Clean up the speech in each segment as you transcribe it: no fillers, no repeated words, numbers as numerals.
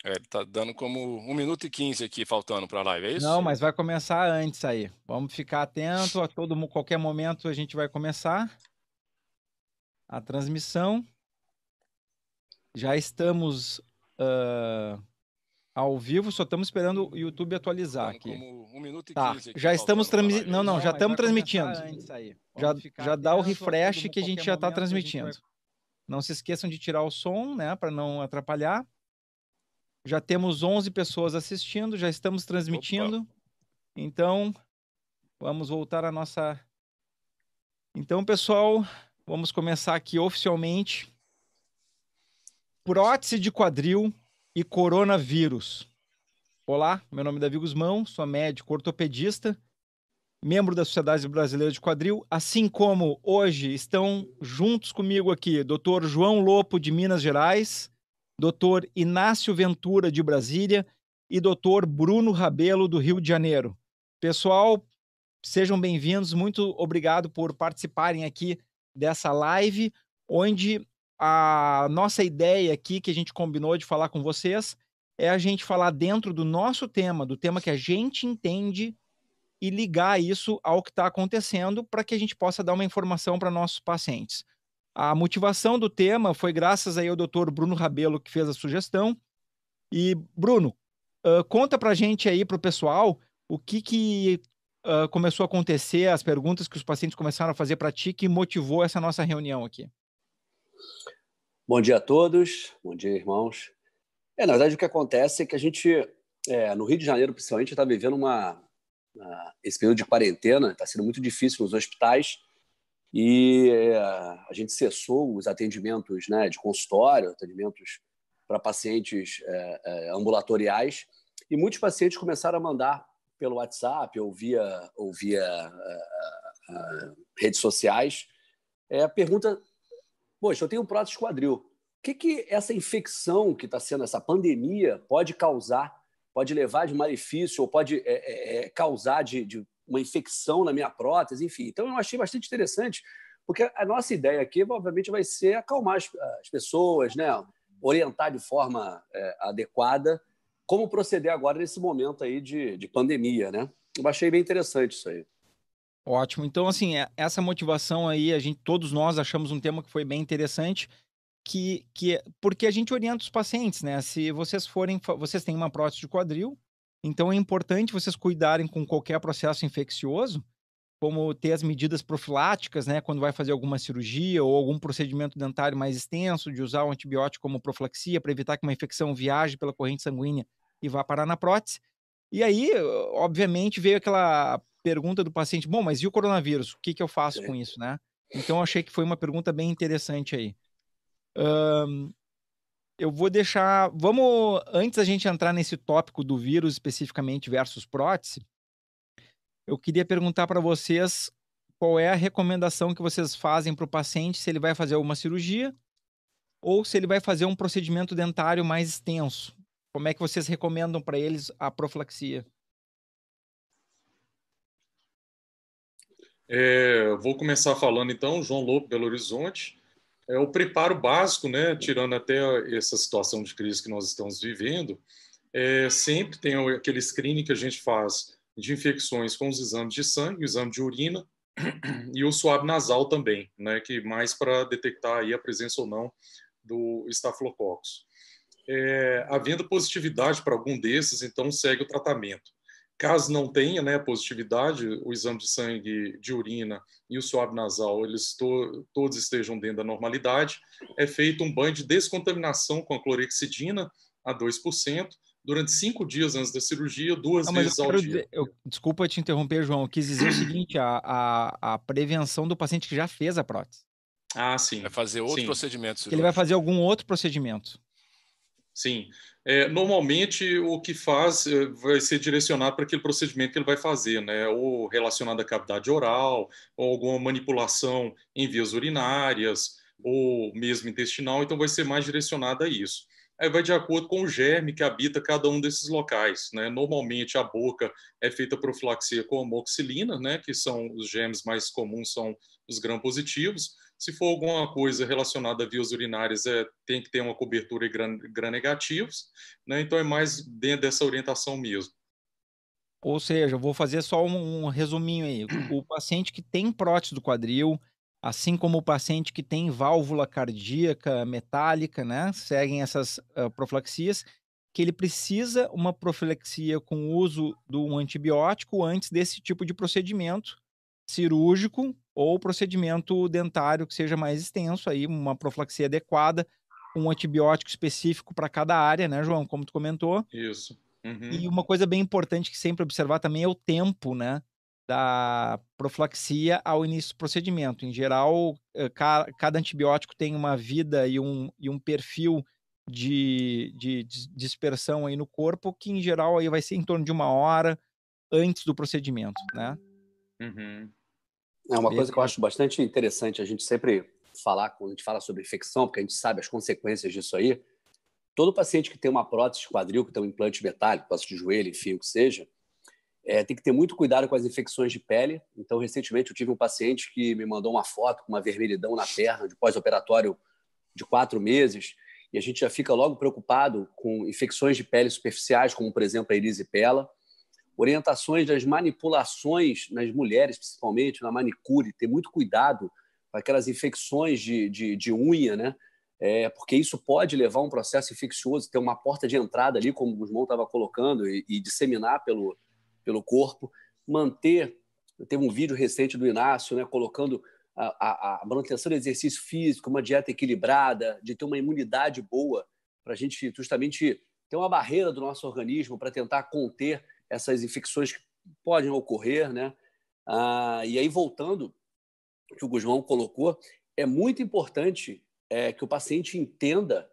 Ele tá dando como 1 minuto e 15 aqui faltando para a live, é Não, isso? mas vai começar antes aí. Vamos ficar atento a qualquer momento a gente vai começar a transmissão. Já estamos ao vivo, só estamos esperando o YouTube atualizar Dando aqui. como 1 minuto e Tá, 15 aqui já estamos faltando para a transmitindo. live, é Não, não, isso? já Não, mas estamos vai começar transmitindo. antes aí. Já, Vamos ficar já dá o atento a refresh que a gente qualquer já está momento a gente vai... transmitindo. Não se esqueçam de tirar o som, né, para não atrapalhar. Já temos 11 pessoas assistindo, já estamos Opa, transmitindo. Então, vamos voltar à nossa... Então, pessoal, vamos começar aqui oficialmente. Prótese de quadril e coronavírus. Olá, meu nome é Davi Guzmão, sou médico ortopedista, membro da Sociedade Brasileira de Quadril, assim como hoje estão juntos comigo aqui Dr. João Lopo, de Minas Gerais, Dr. Inácio Ventura, de Brasília, e Dr. Bruno Rabelo, do Rio de Janeiro. Pessoal, sejam bem-vindos, muito obrigado por participarem aqui dessa live, onde a nossa ideia aqui, que a gente combinou de falar com vocês, é a gente falar dentro do nosso tema, do tema que a gente entende, e ligar isso ao que está acontecendo para que a gente possa dar uma informação para nossos pacientes. A motivação do tema foi graças aí ao Dr. Bruno Rabelo, que fez a sugestão. E, Bruno, conta para a gente aí, para o pessoal, o que começou a acontecer, as perguntas que os pacientes começaram a fazer para ti, que motivou essa nossa reunião aqui. Bom dia a todos, bom dia, irmãos. Na verdade, o que acontece é que a gente, no Rio de Janeiro, principalmente, está vivendo esse período de quarentena, está sendo muito difícil nos hospitais, e a gente cessou os atendimentos, né, de consultório, atendimentos para pacientes ambulatoriais, e muitos pacientes começaram a mandar pelo WhatsApp ou via redes sociais a pergunta: poxa, eu tenho prótese de quadril. O que essa infecção que está sendo, essa pandemia, pode causar? Pode levar de malefício ou pode causar de uma infecção na minha prótese, enfim. Então, eu achei bastante interessante, porque a nossa ideia aqui, obviamente, vai ser acalmar as pessoas, né? Orientar de forma adequada como proceder agora nesse momento aí de pandemia, né? Eu achei bem interessante isso aí. Ótimo. Então, assim, essa motivação aí, todos nós achamos um tema que foi bem interessante, porque a gente orienta os pacientes, né? Se vocês têm uma prótese de quadril, então é importante vocês cuidarem com qualquer processo infeccioso, como ter as medidas profiláticas, né? Quando vai fazer alguma cirurgia ou algum procedimento dentário mais extenso, de usar um antibiótico como profilaxia para evitar que uma infecção viaje pela corrente sanguínea e vá parar na prótese. E aí, obviamente, veio aquela pergunta do paciente: bom, mas e o coronavírus? O que eu faço com isso, né? Então, eu achei que foi uma pergunta bem interessante aí. Eu vou deixar. Antes da gente entrar nesse tópico do vírus especificamente versus prótese, eu queria perguntar para vocês qual é a recomendação que vocês fazem para o paciente, se ele vai fazer uma cirurgia ou se ele vai fazer um procedimento dentário mais extenso. Como é que vocês recomendam para eles a profilaxia? Vou começar falando então, João Lopo, Belo Horizonte. O preparo básico, né, tirando até essa situação de crise que nós estamos vivendo, sempre tem aquele screening que a gente faz de infecções com os exames de sangue, o exame de urina e o suave nasal também, né, que mais para detectar aí a presença ou não do estafilococcus. Havendo positividade para algum desses, então segue o tratamento. Caso não tenha, né, positividade, o exame de sangue, de urina e o suave nasal, eles todos estejam dentro da normalidade, é feito um banho de descontaminação com a clorexidina a 2%, durante 5 dias antes da cirurgia, 2 vezes ao dia. Desculpa te interromper, João, eu quis dizer o seguinte, a prevenção do paciente que já fez a prótese. Ah, sim. Vai fazer outro sim. procedimento Que ele vai cirúrgico. fazer algum outro procedimento. Sim. Normalmente, o que faz vai ser direcionado para aquele procedimento que ele vai fazer, né? Ou relacionado à cavidade oral, ou alguma manipulação em vias urinárias, ou mesmo intestinal, então vai ser mais direcionado a isso. Aí vai de acordo com o germe que habita cada um desses locais, né? Normalmente, a boca é feita profilaxia com amoxicilina, né? Que são os germes mais comuns, são os gram-positivos. Se for alguma coisa relacionada a vias urinárias, tem que ter uma cobertura gram-negativos, né? Então é mais dentro dessa orientação mesmo. Ou seja, eu vou fazer só um resuminho aí. O paciente que tem prótese do quadril, assim como o paciente que tem válvula cardíaca metálica, né, seguem essas profilaxias, que ele precisa uma profilaxia com o uso de um antibiótico antes desse tipo de procedimento cirúrgico ou procedimento dentário que seja mais extenso, aí uma profilaxia adequada, um antibiótico específico para cada área, né, João, como tu comentou. Isso. Uhum. E uma coisa bem importante que sempre observar também é o tempo, né, da profilaxia ao início do procedimento. Em geral, cada antibiótico tem uma vida e um perfil de dispersão aí no corpo que, em geral, aí vai ser em torno de 1 hora antes do procedimento, né? Uhum. É uma coisa que eu acho bastante interessante a gente sempre falar, quando a gente fala sobre infecção, porque a gente sabe as consequências disso aí. Todo paciente que tem uma prótese de quadril, que tem um implante metálico, prótese de joelho, enfim, o que seja, tem que ter muito cuidado com as infecções de pele. Então, recentemente, eu tive um paciente que me mandou uma foto com uma vermelhidão na perna de pós-operatório de 4 meses, e a gente já fica logo preocupado com infecções de pele superficiais, como, por exemplo, a erisipela. Orientações das manipulações nas mulheres, principalmente, na manicure, ter muito cuidado com aquelas infecções de unha, né? Porque isso pode levar a um processo infeccioso, ter uma porta de entrada ali, como o Gusmão estava colocando, e disseminar pelo corpo. Teve um vídeo recente do Inácio, né, colocando a manutenção do exercício físico, uma dieta equilibrada, de ter uma imunidade boa, para a gente justamente ter uma barreira do nosso organismo para tentar conter essas infecções que podem ocorrer, né? E aí, voltando ao que o Gusmão colocou, é muito importante que o paciente entenda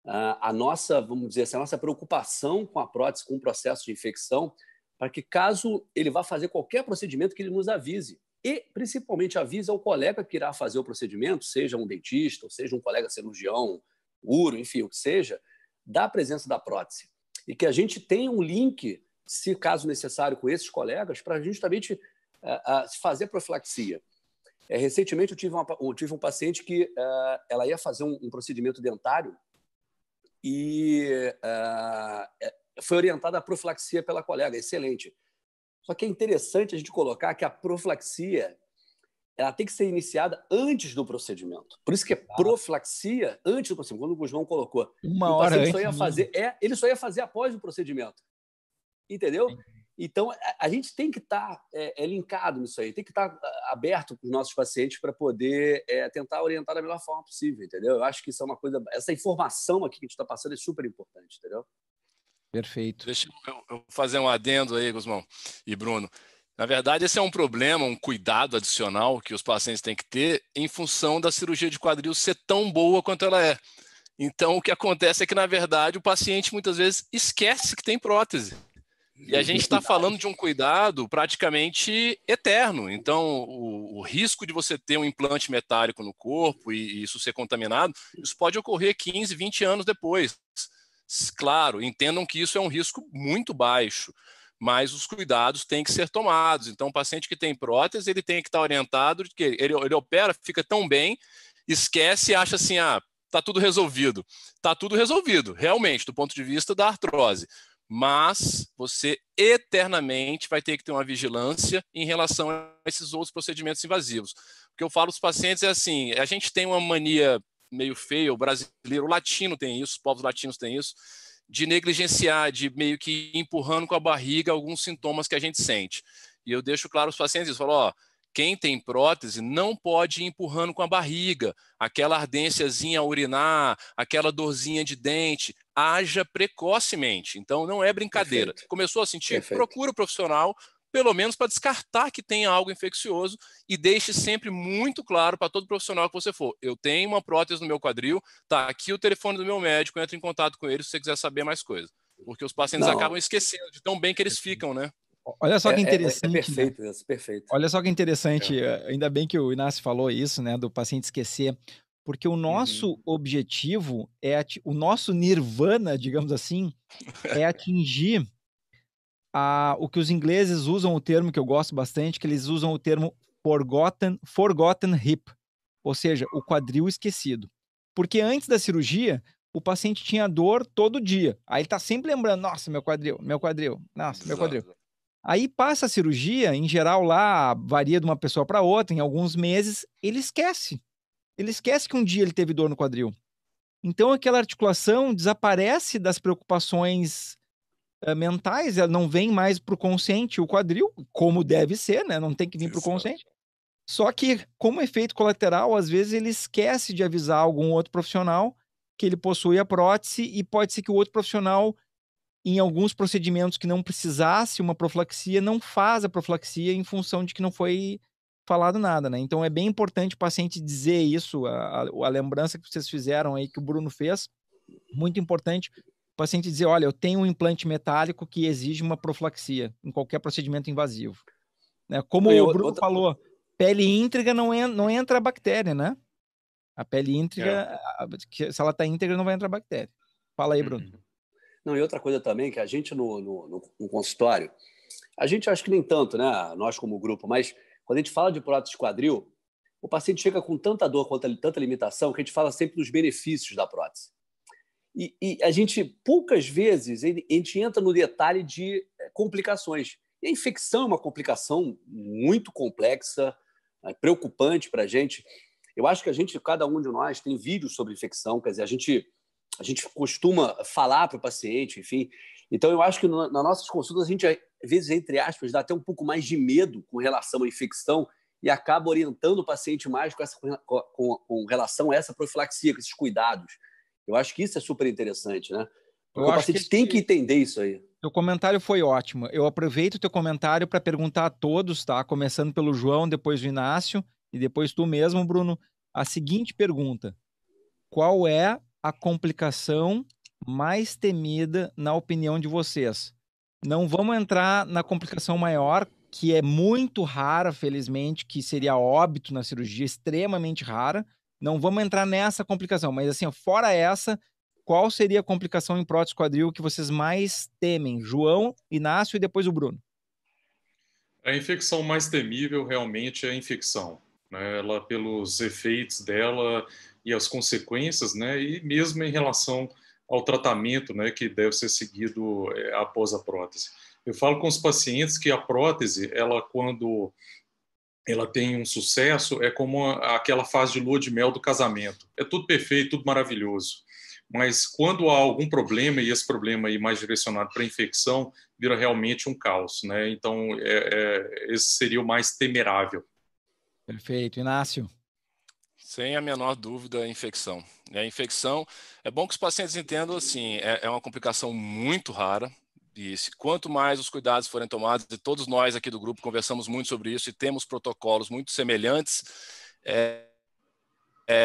a nossa, vamos dizer assim, a nossa preocupação com a prótese, com o processo de infecção, para que, caso ele vá fazer qualquer procedimento, que ele nos avise. E, principalmente, avise ao colega que irá fazer o procedimento, seja um dentista, ou seja um colega cirurgião, uro, enfim, o que seja, da presença da prótese. E que a gente tenha um link, se caso necessário, com esses colegas, para justamente fazer profilaxia. Recentemente, eu tive um paciente que ela ia fazer um procedimento dentário e foi orientada a profilaxia pela colega, excelente. Só que é interessante a gente colocar que a profilaxia ela tem que ser iniciada antes do procedimento. Por isso que é profilaxia antes do procedimento, quando o Gusmão colocou. 1 hora antes. Ele só ia fazer após o procedimento. Entendeu? Sim. Então, a gente tem que estar linkado nisso aí, tem que estar aberto com os nossos pacientes para poder tentar orientar da melhor forma possível, entendeu? Eu acho que isso é uma coisa... Essa informação aqui que a gente está passando é super importante, entendeu? Perfeito. Deixa eu fazer um adendo aí, Gusmão e Bruno. Na verdade, esse é um problema, um cuidado adicional que os pacientes têm que ter em função da cirurgia de quadril ser tão boa quanto ela é. Então, o que acontece é que, na verdade, o paciente muitas vezes esquece que tem prótese. E a gente está falando de um cuidado praticamente eterno. Então, o risco de você ter um implante metálico no corpo e isso ser contaminado, isso pode ocorrer 15, 20 anos depois. Claro, entendam que isso é um risco muito baixo, mas os cuidados têm que ser tomados. Então, o paciente que tem prótese, ele tem que estar orientado de que ele opera, fica tão bem, esquece e acha assim, está tudo resolvido. Está tudo resolvido, realmente, do ponto de vista da artrose. Mas você eternamente vai ter que ter uma vigilância em relação a esses outros procedimentos invasivos. O que eu falo para os pacientes é assim, a gente tem uma mania meio feia, o brasileiro, o latino tem isso, os povos latinos têm isso, de negligenciar, de meio que ir empurrando com a barriga alguns sintomas que a gente sente. E eu deixo claro aos pacientes isso, falo, quem tem prótese não pode ir empurrando com a barriga, aquela ardênciazinha a urinar, aquela dorzinha de dente, haja precocemente. Então, não é brincadeira. Perfeito. Começou a sentir? Perfeito. Procura o profissional, pelo menos para descartar que tem algo infeccioso e deixe sempre muito claro para todo profissional que você for. Eu tenho uma prótese no meu quadril, tá aqui o telefone do meu médico, entre em contato com ele se você quiser saber mais coisas. Porque os pacientes acabam esquecendo de tão bem que eles ficam, né? Olha só que interessante. Perfeito, né? Isso, perfeito. Olha só que interessante, ainda bem que o Inácio falou isso, né, do paciente esquecer, porque o nosso objetivo o nosso nirvana, digamos assim, é atingir o que os ingleses usam o termo que eu gosto bastante, que eles usam o termo forgotten hip, ou seja, o quadril esquecido. Porque antes da cirurgia, o paciente tinha dor todo dia. Aí ele tá sempre lembrando, nossa, meu quadril, nossa, meu quadril. Aí passa a cirurgia, em geral lá, varia de uma pessoa para outra, em alguns meses, ele esquece. Ele esquece que um dia ele teve dor no quadril. Então aquela articulação desaparece das preocupações mentais, ela não vem mais para o consciente, o quadril, como deve ser, né? Não tem que vir para o consciente. Só que, como efeito colateral, às vezes ele esquece de avisar algum outro profissional que ele possui a prótese e pode ser que o outro profissional, em alguns procedimentos que não precisasse uma profilaxia, não faz a profilaxia em função de que não foi falado nada, né? Então é bem importante o paciente dizer isso, a lembrança que vocês fizeram aí, que o Bruno fez, muito importante o paciente dizer, olha, eu tenho um implante metálico que exige uma profilaxia em qualquer procedimento invasivo. Né? Como o Bruno falou, pele íntegra não entra a bactéria, né? A pele íntegra, se ela está íntegra, não vai entrar bactéria. Fala aí, Bruno. Não, e outra coisa também, que a gente no consultório, a gente acho que nem tanto, né? Nós como grupo, mas quando a gente fala de prótese de quadril, o paciente chega com tanta dor, tanta limitação, que a gente fala sempre dos benefícios da prótese. E a gente, poucas vezes, a gente entra no detalhe de complicações. E a infecção é uma complicação muito complexa, preocupante para a gente. Eu acho que cada um de nós tem vídeos sobre infecção, quer dizer, a gente costuma falar para o paciente, enfim. Então, eu acho que nas nossas consultas, a gente, às vezes, entre aspas, dá até um pouco mais de medo com relação à infecção e acaba orientando o paciente mais com relação a essa profilaxia, com esses cuidados. Eu acho que isso é super interessante, né? Porque o paciente tem que entender isso aí. Teu comentário foi ótimo. Eu aproveito o teu comentário para perguntar a todos, tá? Começando pelo João, depois o Inácio e depois tu mesmo, Bruno, a seguinte pergunta: qual é a complicação mais temida na opinião de vocês? Não vamos entrar na complicação maior, que é muito rara, felizmente, que seria óbito na cirurgia, extremamente rara. Não vamos entrar nessa complicação, mas assim, fora essa, qual seria a complicação em prótese quadril que vocês mais temem? João, Inácio e depois o Bruno. A infecção mais temível realmente é a infecção, né? Ela, pelos efeitos dela e as consequências, né? E mesmo em relação ao tratamento, né, que deve ser seguido após a prótese. Eu falo com os pacientes que a prótese, ela quando ela tem um sucesso, é como aquela fase de lua de mel do casamento. É tudo perfeito, tudo maravilhoso. Mas quando há algum problema, e esse problema aí mais direcionado para a infecção, vira realmente um caos, né? Então, esse seria o mais temerável. Perfeito. Inácio? Sem a menor dúvida, a infecção. A infecção, é bom que os pacientes entendam, assim, é uma complicação muito rara, e quanto mais os cuidados forem tomados, e todos nós aqui do grupo conversamos muito sobre isso e temos protocolos muito semelhantes,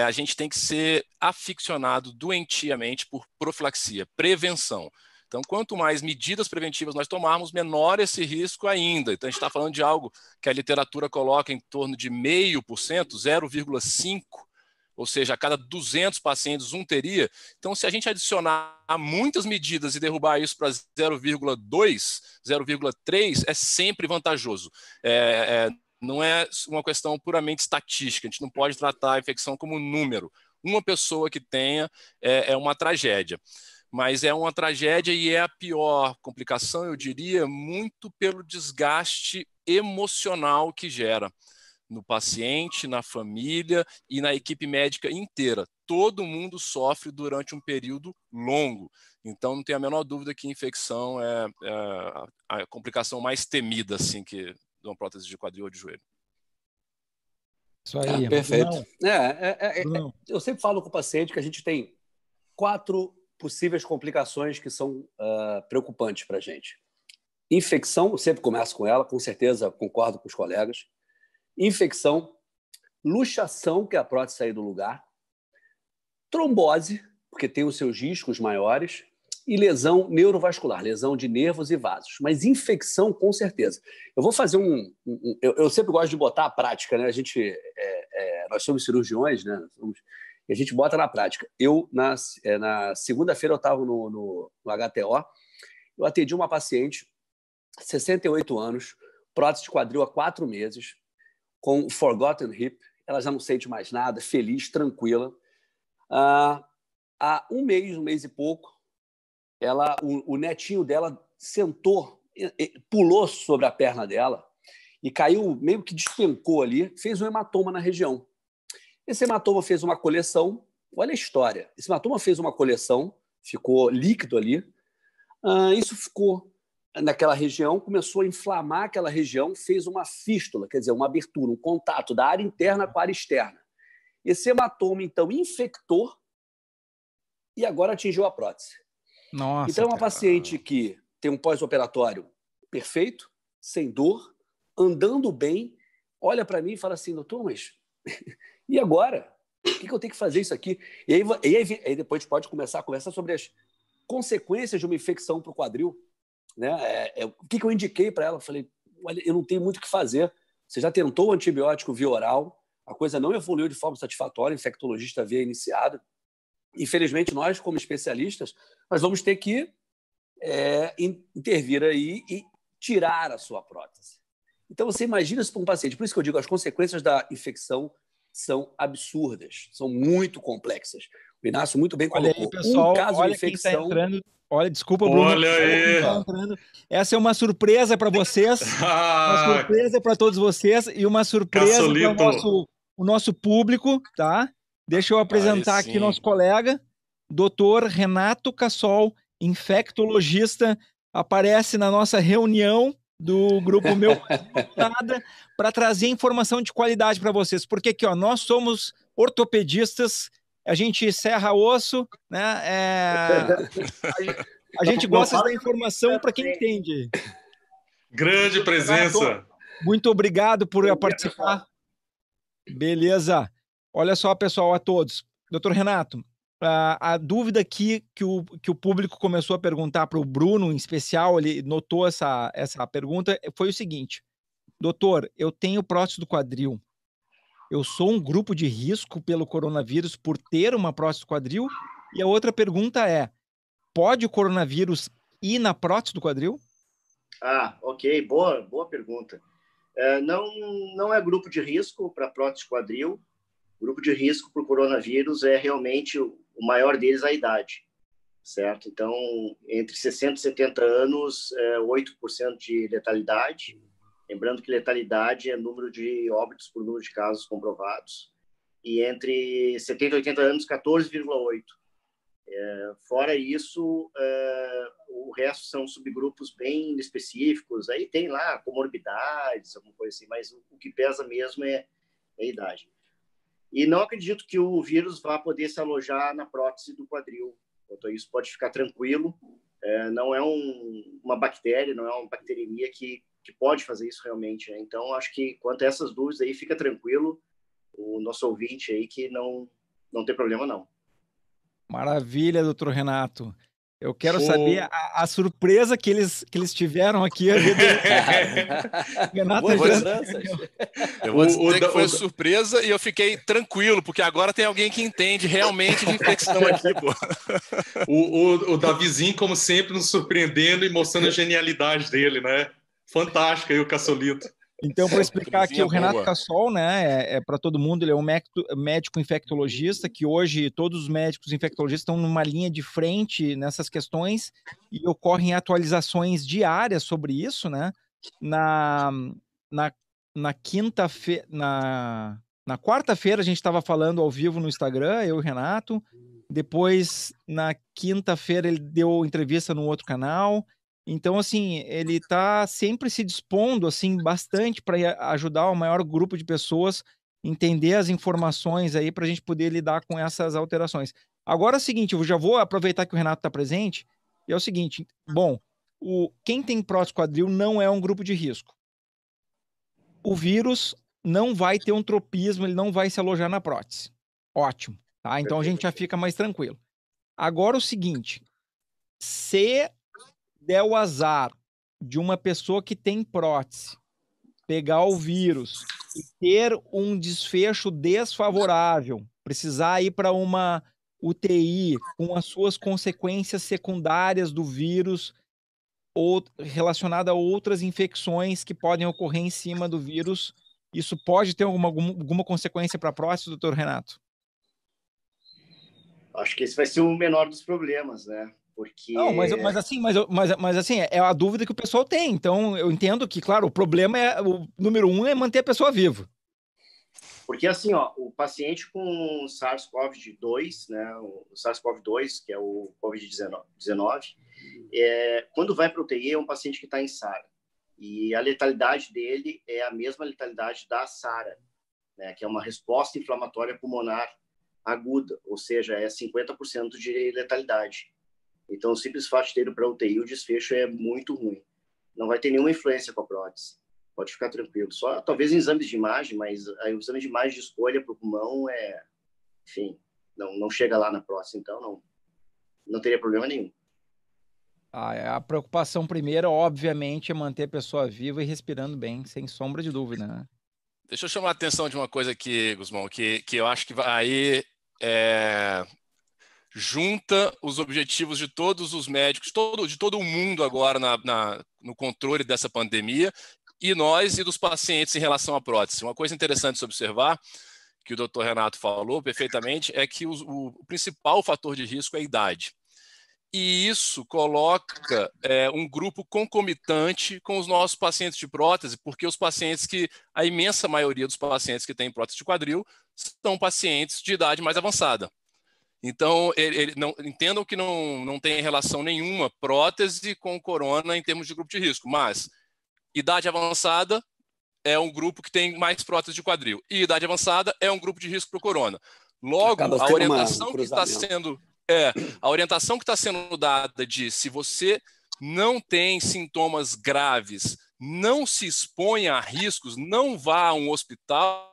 a gente tem que ser aficionado doentiamente por profilaxia, prevenção. Então, quanto mais medidas preventivas nós tomarmos, menor esse risco ainda. Então, a gente está falando de algo que a literatura coloca em torno de 0,5%, 0,5%, ou seja, a cada 200 pacientes, um teria. Então, se a gente adicionar muitas medidas e derrubar isso para 0,2%, 0,3%, é sempre vantajoso. Não é uma questão puramente estatística, a gente não pode tratar a infecção como número. Uma pessoa que tenha é uma tragédia. Mas é uma tragédia e é a pior complicação, eu diria, muito pelo desgaste emocional que gera no paciente, na família e na equipe médica inteira. Todo mundo sofre durante um período longo. Então, não tem a menor dúvida que a infecção é a complicação mais temida, assim, de uma prótese de quadril ou de joelho. Isso aí. Perfeito. Eu sempre falo com o paciente que a gente tem 4 possíveis complicações que são preocupantes para a gente. Infecção, eu sempre começo com ela, com certeza concordo com os colegas. Infecção, luxação, que é a prótese sair do lugar, trombose, porque tem os seus riscos maiores, e lesão neurovascular, lesão de nervos e vasos. Mas infecção, com certeza. Eu vou fazer eu sempre gosto de botar a prática, né? Nós somos cirurgiões, né? E a gente bota na prática. Na segunda-feira, eu estava no HTO, eu atendi uma paciente, 68 anos, prótese de quadril há 4 meses, com forgotten hip, ela já não sente mais nada, feliz, tranquila. Há um mês e pouco, o netinho dela sentou, pulou sobre a perna dela e caiu, meio que despencou ali, fez um hematoma na região. Esse hematoma fez uma coleção, olha a história, esse hematoma fez uma coleção, ficou líquido ali, isso ficou naquela região, começou a inflamar aquela região, fez uma fístula, quer dizer, uma abertura, um contato da área interna com a área externa. Esse hematoma, então, infectou e agora atingiu a prótese. Nossa, então, é uma paciente que tem um pós-operatório perfeito, sem dor, andando bem, olha para mim e fala assim, doutor, mas e agora? O que eu tenho que fazer isso aqui? E aí depois a gente pode começar a conversar sobre as consequências de uma infecção para o quadril. Né? O que eu indiquei para ela? Eu falei, olha, eu não tenho muito o que fazer. Você já tentou o antibiótico via oral, a coisa não evoluiu de forma satisfatória, o infectologista havia iniciado. Infelizmente, nós, como especialistas, nós vamos ter que intervir aí e tirar a sua prótese. Então, você imagina isso para um paciente. Por isso que eu digo, as consequências da infecção são absurdas, são muito complexas. O Inácio muito bem colocou. Olha aí, pessoal, um caso olha de infecção... quem está entrando. Olha, desculpa, Bruno. Olha aí. Essa é uma surpresa para vocês, uma surpresa para todos vocês e uma surpresa para o nosso público, tá? Deixa eu apresentar aqui nosso colega, Dr. Renato Cassol, infectologista, aparece na nossa reunião do grupo Meu Nada para trazer informação de qualidade para vocês. Porque aqui, ó, nós somos ortopedistas, a gente serra osso, né? A gente gosta de dar informação para quem entende. Grande presença. Muito obrigado por participar. Beleza. Olha só, pessoal, a todos. Doutor Renato, a dúvida aqui que o público começou a perguntar para o Bruno, em especial, ele notou essa pergunta, foi o seguinte. Doutor, eu tenho prótese do quadril. Eu sou um grupo de risco pelo coronavírus por ter uma prótese do quadril? E a outra pergunta é, pode o coronavírus ir na prótese do quadril? Ok. Boa pergunta. Não é grupo de risco para prótese quadril. O grupo de risco para o coronavírus é realmente o maior deles, a idade, certo? Então, entre 60 e 70 anos, 8% de letalidade. Lembrando que letalidade é número de óbitos por número de casos comprovados. E entre 70 e 80 anos, 14,8%. Fora isso, o resto são subgrupos bem específicos. Aí tem lá comorbidades, alguma coisa assim, mas o que pesa mesmo é a idade. E não acredito que o vírus vá poder se alojar na prótese do quadril. Quanto a isso, pode ficar tranquilo. Não é uma bactéria, não é uma bacteremia que pode fazer isso realmente. Né? Então, acho que quanto a essas dúvidas aí, fica tranquilo o nosso ouvinte aí que não tem problema não. Maravilha, doutor Renato. Eu quero saber a surpresa que eles tiveram aqui. Renato, eu vou dizer que foi surpresa e eu fiquei tranquilo, porque agora tem alguém que entende realmente de infecção aqui, pô. O Davizinho, como sempre, nos surpreendendo e mostrando a genialidade dele, né? Fantástico aí o Cassolito. Então, para explicar aqui, o Renato Cassol, né, para todo mundo, ele é um médico infectologista, que hoje todos os médicos infectologistas estão numa linha de frente nessas questões e ocorrem atualizações diárias sobre isso, né? Na quinta-feira, na quarta-feira a gente estava falando ao vivo no Instagram, eu e o Renato. Depois, na quinta-feira, ele deu entrevista no outro canal. Então, assim, ele está sempre se dispondo, assim, bastante para ajudar o maior grupo de pessoas a entender as informações aí para a gente poder lidar com essas alterações. Agora é o seguinte, eu já vou aproveitar que o Renato está presente, e é o seguinte, bom, quem tem prótese quadril não é um grupo de risco. O vírus não vai ter um tropismo, ele não vai se alojar na prótese. Ótimo, tá? Então a gente já fica mais tranquilo. Agora o seguinte, se der o azar de uma pessoa que tem prótese pegar o vírus e ter um desfecho desfavorável, precisar ir para uma UTI com as suas consequências secundárias do vírus ou relacionada a outras infecções que podem ocorrer em cima do vírus, isso pode ter alguma consequência para a próstata, doutor Renato? Acho que esse vai ser o menor dos problemas, né? Porque... Não, mas assim, é a dúvida que o pessoal tem. Então, eu entendo que, claro, o problema o número 1 é manter a pessoa viva. Porque, assim, ó, o paciente com SARS-CoV-2, né, o SARS-CoV-2, que é o COVID-19, quando vai para o UTI, é um paciente que está em SARA. E a letalidade dele é a mesma letalidade da SARA, né, que é uma resposta inflamatória pulmonar aguda, ou seja, é 50% de letalidade. Então, o simples fato de ter ido para a UTI, o desfecho é muito ruim. Não vai ter nenhuma influência com a prótese. Pode ficar tranquilo. Só talvez em exames de imagem, mas aí o exame de imagem de escolha para o pulmão enfim, não chega lá na próstata, então não teria problema nenhum. A preocupação primeira, obviamente, é manter a pessoa viva e respirando bem, sem sombra de dúvida, né? Deixa eu chamar a atenção de uma coisa aqui, Gusmão, que eu acho que aí junta os objetivos de todos os médicos, de todo o mundo agora no controle dessa pandemia, e nós e dos pacientes em relação à prótese. Uma coisa interessante de se observar, que o doutor Renato falou perfeitamente, é que o principal fator de risco é a idade. E isso coloca um grupo concomitante com os nossos pacientes de prótese, porque a imensa maioria dos pacientes que têm prótese de quadril são pacientes de idade mais avançada. Então, entendam que não tem relação nenhuma prótese com corona em termos de grupo de risco, mas idade avançada é um grupo que tem mais prótese de quadril, e idade avançada é um grupo de risco para o corona. Logo, a orientação que está sendo... a orientação que está sendo dada de se você não tem sintomas graves, não se exponha a riscos, não vá a um hospital,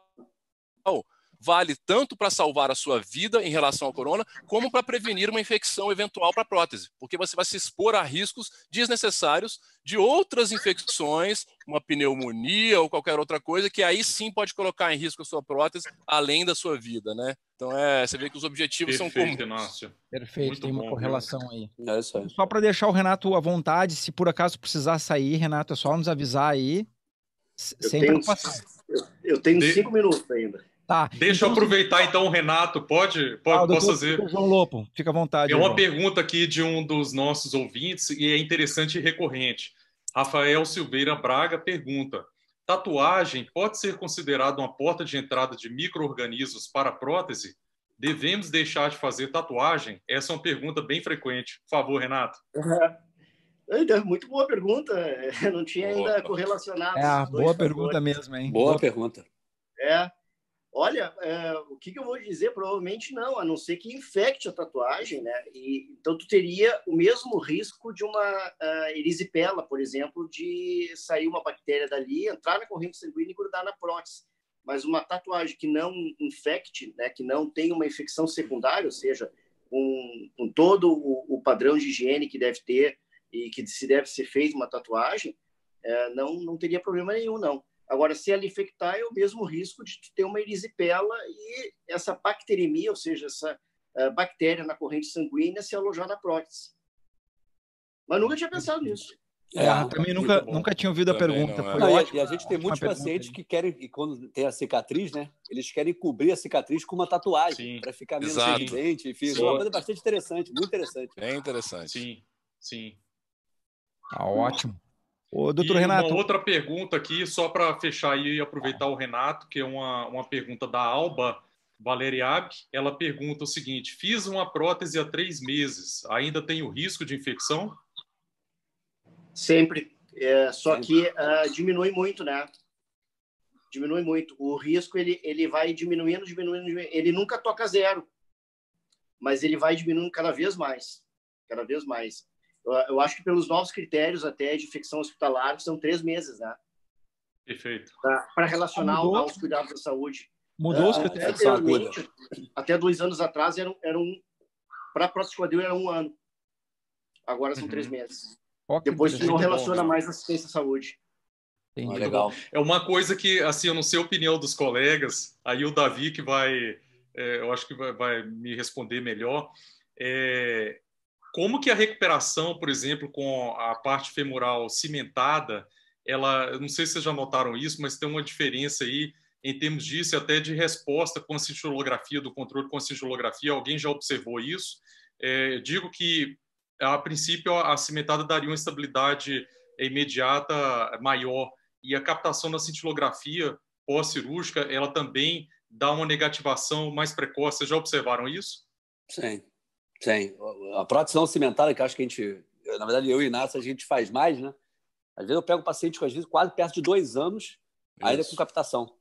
vale tanto para salvar a sua vida em relação ao corona, como para prevenir uma infecção eventual para a prótese, porque você vai se expor a riscos desnecessários de outras infecções, uma pneumonia ou qualquer outra coisa, que aí sim pode colocar em risco a sua prótese, além da sua vida, né? Então, você vê que os objetivos são comuns. Inácio. Perfeito, muito tem uma bom, correlação viu? aí. É isso aí. Só para deixar o Renato à vontade, se por acaso precisar sair, Renato, é só nos avisar aí. Sem preocupação. Eu tenho 5 minutos ainda. Tá. Deixa eu aproveitar então o Renato, posso fazer? Doutor João Lopo, fica à vontade. É uma pergunta aqui de um dos nossos ouvintes e é interessante e recorrente. Rafael Silveira Braga pergunta: tatuagem pode ser considerada uma porta de entrada de micro-organismos para a prótese? Devemos deixar de fazer tatuagem? Essa é uma pergunta bem frequente. Por favor, Renato. Muito boa pergunta. Eu não tinha ainda correlacionado. Boa pergunta mesmo, hein? Boa pergunta. Olha, o que eu vou dizer? Provavelmente não, a não ser que infecte a tatuagem, né? Então, tu teria o mesmo risco de uma erisipela, por exemplo, de sair uma bactéria dali, entrar na corrente sanguínea e grudar na prótese. Mas uma tatuagem que não infecte, né, que não tenha uma infecção secundária, ou seja, com todo o padrão de higiene que deve ter e que se deve ser feita uma tatuagem, não teria problema nenhum, não. Agora, se ela infectar, é o mesmo risco de ter uma erisipela e essa bacteremia, ou seja, essa bactéria na corrente sanguínea se alojar na prótese. Mas nunca tinha pensado nisso. Também nunca tinha ouvido a pergunta. E a gente tem muitos pacientes que querem, e quando tem a cicatriz, né? Eles querem cobrir a cicatriz com uma tatuagem para ficar menos evidente. Enfim, é uma coisa bastante interessante, muito interessante. Bem interessante. Sim. Ótimo. Ô, doutor Renato. Uma outra pergunta aqui, só para fechar aí e aproveitar o Renato, que é uma pergunta da Alba Valeriab. Ela pergunta o seguinte: fiz uma prótese há 3 meses, ainda tenho risco de infecção? Sempre. Só que diminui muito, né? Diminui muito. O risco, ele vai diminuindo. Ele nunca toca zero, mas ele vai diminuindo cada vez mais. Cada vez mais. Eu acho que pelos novos critérios até de infecção hospitalar, são 3 meses, né? Perfeito. Para relacionar aos cuidados da saúde. Mudou os critérios? Até 2 anos atrás, para a prótese de quadril era 1 ano. Agora são 3 meses. Depois tu não relaciona mais assistência à saúde. Legal. É uma coisa que, assim, eu não sei a opinião dos colegas, aí o Davi que eu acho que vai me responder melhor. Como que a recuperação, por exemplo, com a parte femoral cimentada, ela, não sei se vocês já notaram isso, mas tem uma diferença aí em termos disso, até de resposta com a cintilografia, do controle com a cintilografia. Alguém já observou isso? Digo que, a princípio, a cimentada daria uma estabilidade imediata maior, e a captação da cintilografia pós-cirúrgica, ela também dá uma negativação mais precoce. Vocês já observaram isso? Sim, sim. A prótese não cimentada, que acho que a gente, na verdade, eu e Inácio, a gente faz mais, né? Às vezes eu pego paciente com, às vezes, quase perto de 2 anos, ainda com captação.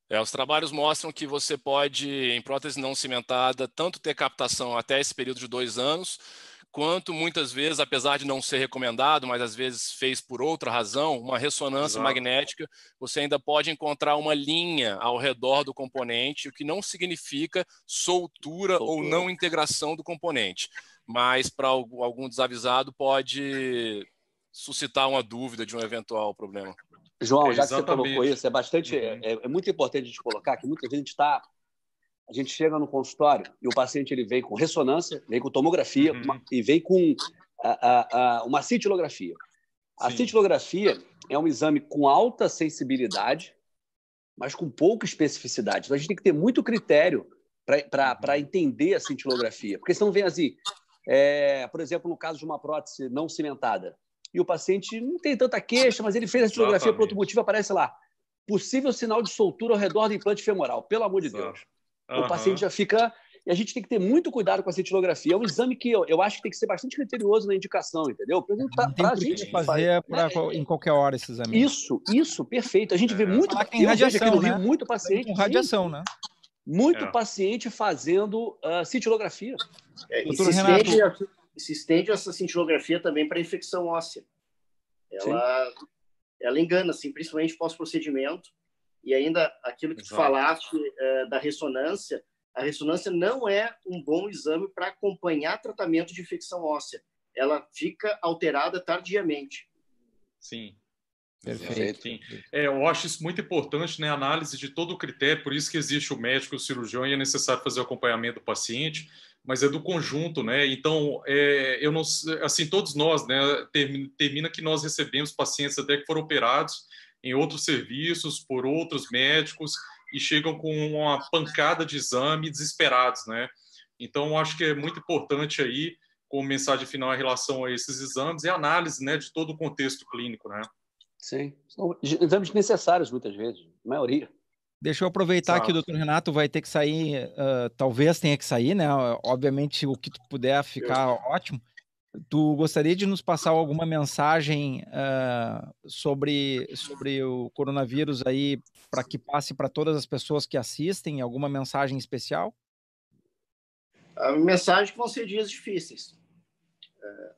Os trabalhos mostram que você pode, em prótese não cimentada, tanto ter captação até esse período de 2 anos, quanto muitas vezes, apesar de não ser recomendado, mas às vezes fez por outra razão, uma ressonância magnética, você ainda pode encontrar uma linha ao redor do componente, o que não significa soltura ou não integração do componente, mas para algum desavisado pode suscitar uma dúvida de um eventual problema. João, já que você colocou isso, é muito importante a gente colocar que muitas vezes a gente chega no consultório e o paciente ele vem com ressonância, vem com tomografia e vem com uma cintilografia. A cintilografia é um exame com alta sensibilidade, mas com pouca especificidade. Então a gente tem que ter muito critério para entender a cintilografia, porque senão vem assim, por exemplo, no caso de uma prótese não cimentada, e o paciente não tem tanta queixa, mas ele fez a cintilografia por outro motivo, aparece lá, possível sinal de soltura ao redor do implante femoral, pelo amor de Deus. O paciente já fica... E a gente tem que ter muito cuidado com a cintilografia. É um exame que eu acho que tem que ser bastante criterioso na indicação, entendeu? Não tem por que fazer em qualquer hora esse exame. Isso, perfeito. A gente vê muito... Tem radiação, né? Muito paciente... Com radiação, né? Muito paciente fazendo cintilografia. Se estende essa cintilografia também para infecção óssea. Ela engana, assim, principalmente pós-procedimento. E ainda aquilo que tu falaste da ressonância, a ressonância não é um bom exame para acompanhar tratamento de infecção óssea. Ela fica alterada tardiamente. Sim. Perfeito. Sim. Eu acho isso muito importante, né? A análise de todo o critério, por isso que existe o médico, o cirurgião, e é necessário fazer o acompanhamento do paciente, mas é do conjunto, né? Então, eu não, assim, todos nós, né? Termina que nós recebemos pacientes até que foram operados em outros serviços, por outros médicos, e chegam com uma pancada de exame desesperados, né? Então, acho que é muito importante aí, como mensagem final em relação a esses exames, e a análise, né, de todo o contexto clínico, né? Sim, são exames necessários muitas vezes, a maioria. Deixa eu aproveitar que o Dr. Renato vai ter que sair, talvez tenha que sair, né? Obviamente, o que tu puder ficar ótimo. Tu gostaria de nos passar alguma mensagem sobre o coronavírus aí, para que passe para todas as pessoas que assistem? Alguma mensagem especial? A mensagem que vão ser dias difíceis.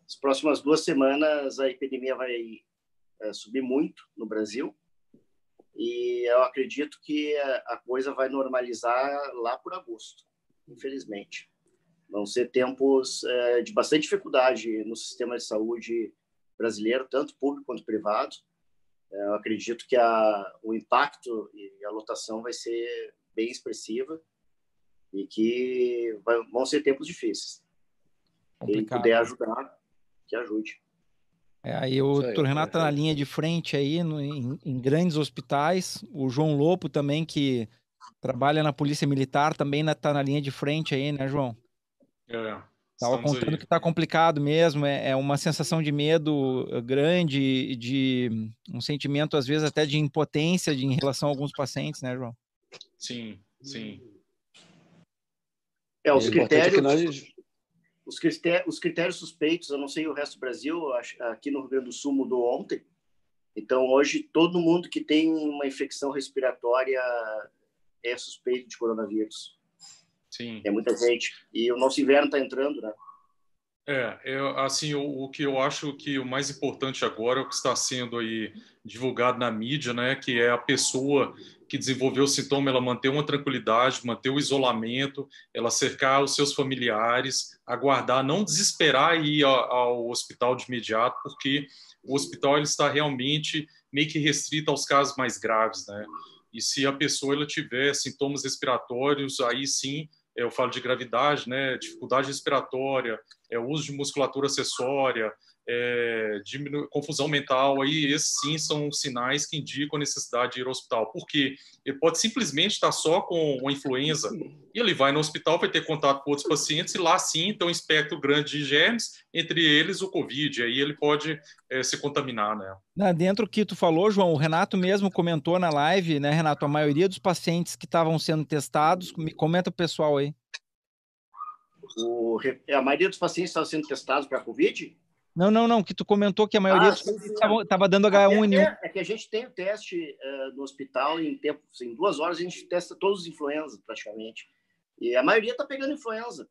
As próximas 2 semanas a epidemia vai subir muito no Brasil e eu acredito que a coisa vai normalizar lá por agosto, infelizmente. Vão ser tempos de bastante dificuldade no sistema de saúde brasileiro, tanto público quanto privado. Eu acredito que o impacto e a lotação vai ser bem expressiva e que vão ser tempos difíceis. Quem puder ajudar, que ajude. Aí o Dr. Renato está na linha de frente aí, em grandes hospitais. O João Lopo também, que trabalha na Polícia Militar, também está na linha de frente aí, né, João? Estava contando que está complicado mesmo, é uma sensação de medo grande, de um sentimento, às vezes, até de impotência em relação a alguns pacientes, né, João? Sim, sim. Os critérios suspeitos, eu não sei o resto do Brasil, aqui no Rio Grande do Sul mudou ontem. Então, hoje, todo mundo que tem uma infecção respiratória é suspeito de coronavírus. Sim. É muita gente. E o nosso inverno está entrando, né? Assim, o que eu acho que o mais importante agora é o que está sendo aí divulgado na mídia, né? Que é a pessoa que desenvolveu o sintoma, ela manter uma tranquilidade, manter o isolamento, ela cercar os seus familiares, aguardar, não desesperar e ir ao hospital de imediato, porque o hospital ele está realmente meio que restrito aos casos mais graves, né? E se a pessoa ela tiver sintomas respiratórios, aí sim, eu falo de gravidade, né? Dificuldade respiratória, uso de musculatura acessória, confusão mental, aí esses sim são sinais que indicam a necessidade de ir ao hospital. Porque ele pode simplesmente estar só com uma influenza e ele vai no hospital, vai ter contato com outros pacientes e lá sim tem um espectro grande de germes, entre eles o Covid, aí ele pode se contaminar, né? Dentro do que tu falou, João, o Renato mesmo comentou na live, né, Renato? A maioria dos pacientes que estavam sendo testados, comenta o pessoal aí. A maioria dos pacientes estavam sendo testados para Covid? Não, que tu comentou que a maioria estava dando H1N1. É que a gente tem o teste no hospital em 2 horas a gente testa todos os influenza, praticamente. E a maioria está pegando influenza.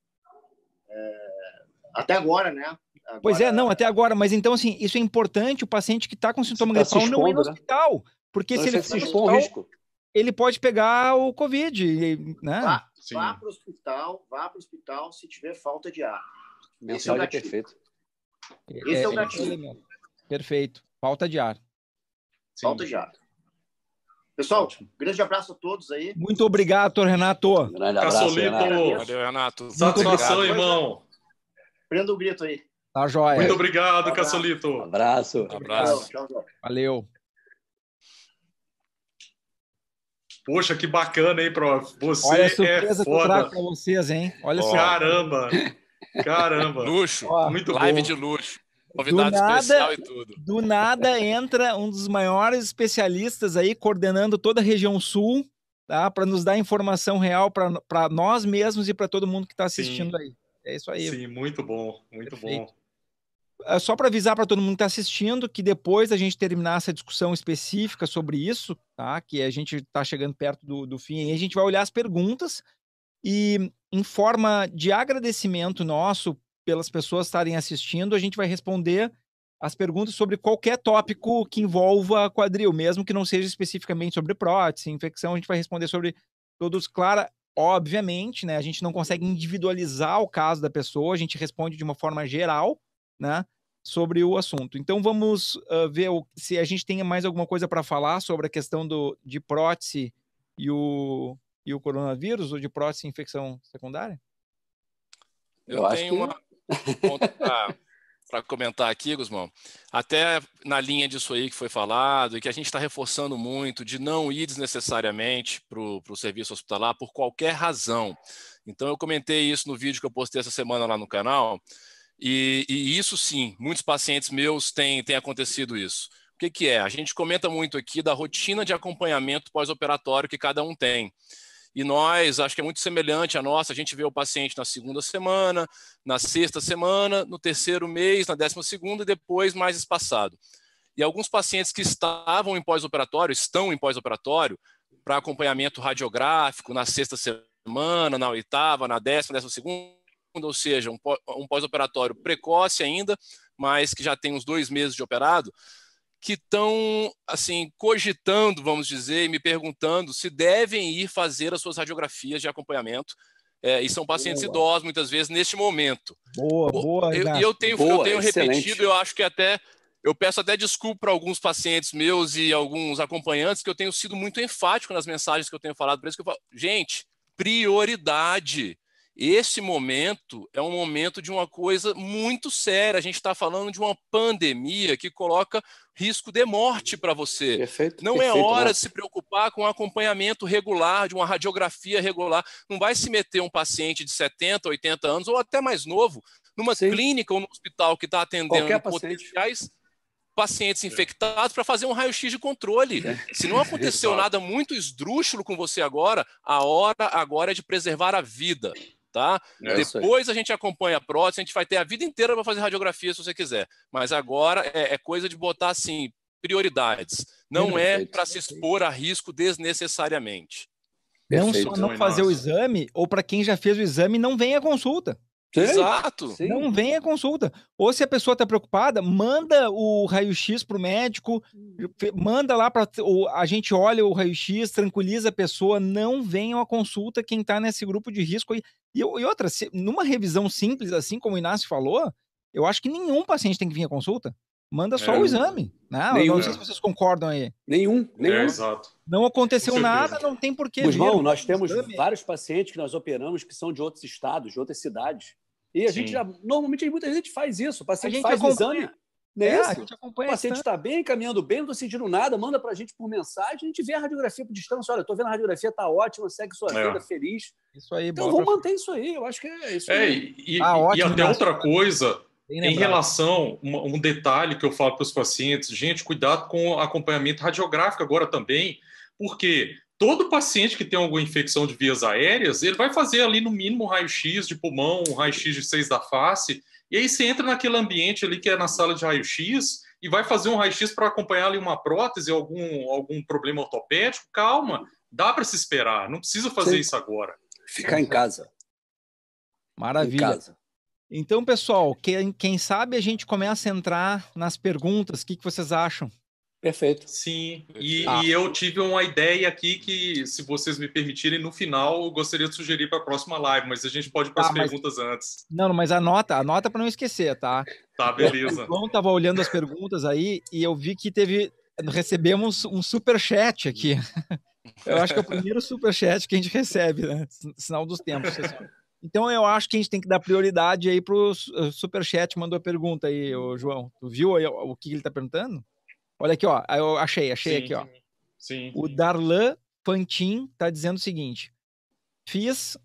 Até agora, né? Agora... Pois é, não, até agora. Mas então, assim, isso é importante, o paciente que está com sintoma gripal não ir no hospital. Porque se ele for no hospital, ele pode pegar o Covid, né? Vá para o hospital se tiver falta de ar. Mensagem perfeita. Esse é o gatilho. Perfeito. Falta de ar. Sim. Falta de ar. Pessoal, grande abraço a todos aí. Muito obrigado, doutor Renato. Grande abraço, Caçolito. Valeu, Renato. Satisfação, irmão. Prenda o grito aí. Tá joia. Muito obrigado, Caçolito. Abraço. Tchau. Valeu. Poxa, que bacana, hein, prof? Você olha a surpresa que eu trago pra vocês, hein? Olha só. Caramba. Luxo. Muito live bom. De luxo. Convidado especial e tudo. Do nada entra um dos maiores especialistas aí, coordenando toda a região sul, tá? Para nos dar informação real para nós mesmos e para todo mundo que está assistindo aí. É isso aí. Sim, muito bom. Muito Perfeito. bom. Só para avisar para todo mundo que está assistindo que depois da gente terminar essa discussão específica sobre isso, tá? Que a gente está chegando perto do fim, e a gente vai olhar as perguntas e, em forma de agradecimento nosso pelas pessoas estarem assistindo, a gente vai responder as perguntas sobre qualquer tópico que envolva quadril, mesmo que não seja especificamente sobre prótese, infecção, a gente vai responder sobre todos, claro, obviamente, né? A gente não consegue individualizar o caso da pessoa, a gente responde de uma forma geral, né, sobre o assunto. Então vamos ver se a gente tem mais alguma coisa para falar sobre a questão de prótese e o coronavírus, ou de prótese e infecção secundária? Eu tenho uma ponta para comentar aqui, Guzmão. Até na linha disso aí que foi falado e que a gente está reforçando muito de não ir desnecessariamente para o serviço hospitalar por qualquer razão. Então eu comentei isso no vídeo que eu postei essa semana lá no canal. E isso sim, muitos pacientes meus têm acontecido isso. O que é? A gente comenta muito aqui da rotina de acompanhamento pós-operatório que cada um tem. E nós, acho que é muito semelhante à nossa, a gente vê o paciente na 2ª semana, na 6ª semana, no 3º mês, na 12ª e depois mais espaçado. E alguns pacientes que estavam em pós-operatório, estão em pós-operatório, para acompanhamento radiográfico na 6ª semana, na 8ª, na 10ª, 12ª, ou seja, um pós-operatório precoce ainda, mas que já tem uns 2 meses de operado, que estão, assim, cogitando, vamos dizer, e me perguntando se devem ir fazer as suas radiografias de acompanhamento. E são pacientes idosos, muitas vezes, neste momento. Boa. Eu tenho repetido, eu acho que eu peço até desculpa para alguns pacientes meus e alguns acompanhantes, que eu tenho sido muito enfático nas mensagens que eu tenho falado para eles, que eu falo, gente, prioridade. Esse momento é um momento de uma coisa muito séria. A gente está falando de uma pandemia que coloca risco de morte para você. Não é hora de se preocupar com um acompanhamento regular, de uma radiografia regular. Não vai se meter um paciente de 70, 80 anos ou até mais novo numa clínica ou no hospital que está atendendo potenciais pacientes infectados para fazer um raio-x de controle. Se não aconteceu nada muito esdrúxulo com você agora, a hora agora é de preservar a vida. Tá? Depois a gente acompanha a prótese, a gente vai ter a vida inteira para fazer radiografia se você quiser. Mas agora é coisa de botar assim, prioridades. Não é para se expor a risco desnecessariamente. Não só não fazer o exame, ou para quem já fez o exame, não vem à consulta. Sim, exato. Sim. Não vem à consulta. Ou se a pessoa está preocupada, manda o raio-x para o médico, manda lá para a gente olha o raio-x, tranquiliza a pessoa, não venham à consulta quem está nesse grupo de risco. E outra, numa revisão simples, assim como o Inácio falou, eu acho que nenhum paciente tem que vir à consulta. Manda só o exame. Não, não sei se vocês concordam aí. Nenhum. Exato. Não aconteceu nada, não tem por que vir. Nós temos vários pacientes que nós operamos que são de outros estados, de outras cidades. E a gente normalmente muita gente faz isso. O paciente faz acompanha. exame, não é isso? A gente acompanha. O paciente está bem, caminhando bem, não estou sentindo nada, manda para a gente por mensagem, a gente vê a radiografia por distância. Olha, estou vendo a radiografia, está ótima, segue sua vida, feliz. Isso aí, então vamos manter isso aí, eu acho que é isso aí. E até outra coisa, em relação, um detalhe que eu falo para os pacientes, gente, cuidado com o acompanhamento radiográfico agora também, porque todo paciente que tem alguma infecção de vias aéreas, ele vai fazer ali no mínimo um raio-x de pulmão, um raio-x de 6 da face, e aí você entra naquele ambiente ali que é na sala de raio-x e vai fazer um raio-x para acompanhar ali uma prótese, algum problema ortopédico. Calma, dá para se esperar, não precisa fazer isso agora. Ficar em casa. Maravilha. Em casa. Então, pessoal, quem sabe a gente começa a entrar nas perguntas, o que vocês acham? Perfeito. Sim, e eu tive uma ideia aqui que, se vocês me permitirem, no final eu gostaria de sugerir para a próxima live, mas a gente pode ir para as perguntas antes. Não, mas anota para não esquecer, tá? Tá, beleza. O João estava olhando as perguntas aí e eu vi que recebemos um superchat aqui. Eu acho que é o primeiro superchat que a gente recebe, né? Sinal dos tempos. Então eu acho que a gente tem que dar prioridade aí para o superchat. Mandou a pergunta aí, João. Tu viu aí o que ele está perguntando? Olha aqui, ó. Eu achei aqui, ó. Sim. O Darlan Fantin tá dizendo o seguinte: fiz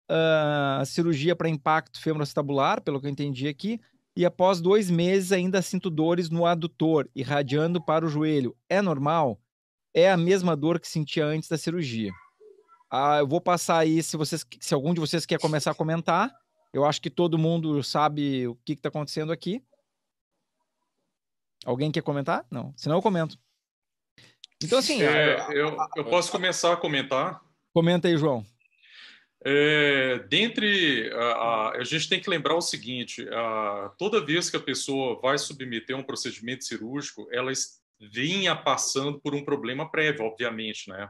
a cirurgia para impacto femoroacetabular, pelo que eu entendi aqui, e após 2 meses ainda sinto dores no adutor, irradiando para o joelho. É normal? É a mesma dor que sentia antes da cirurgia. Eu vou passar aí, se algum de vocês quer começar a comentar. Eu acho que todo mundo sabe o que está acontecendo aqui. Alguém quer comentar? Não. Senão eu comento. Então, assim... eu posso começar a comentar? Comenta aí, João. A gente tem que lembrar o seguinte, toda vez que a pessoa vai submeter um procedimento cirúrgico, ela vinha passando por um problema prévio, obviamente, né?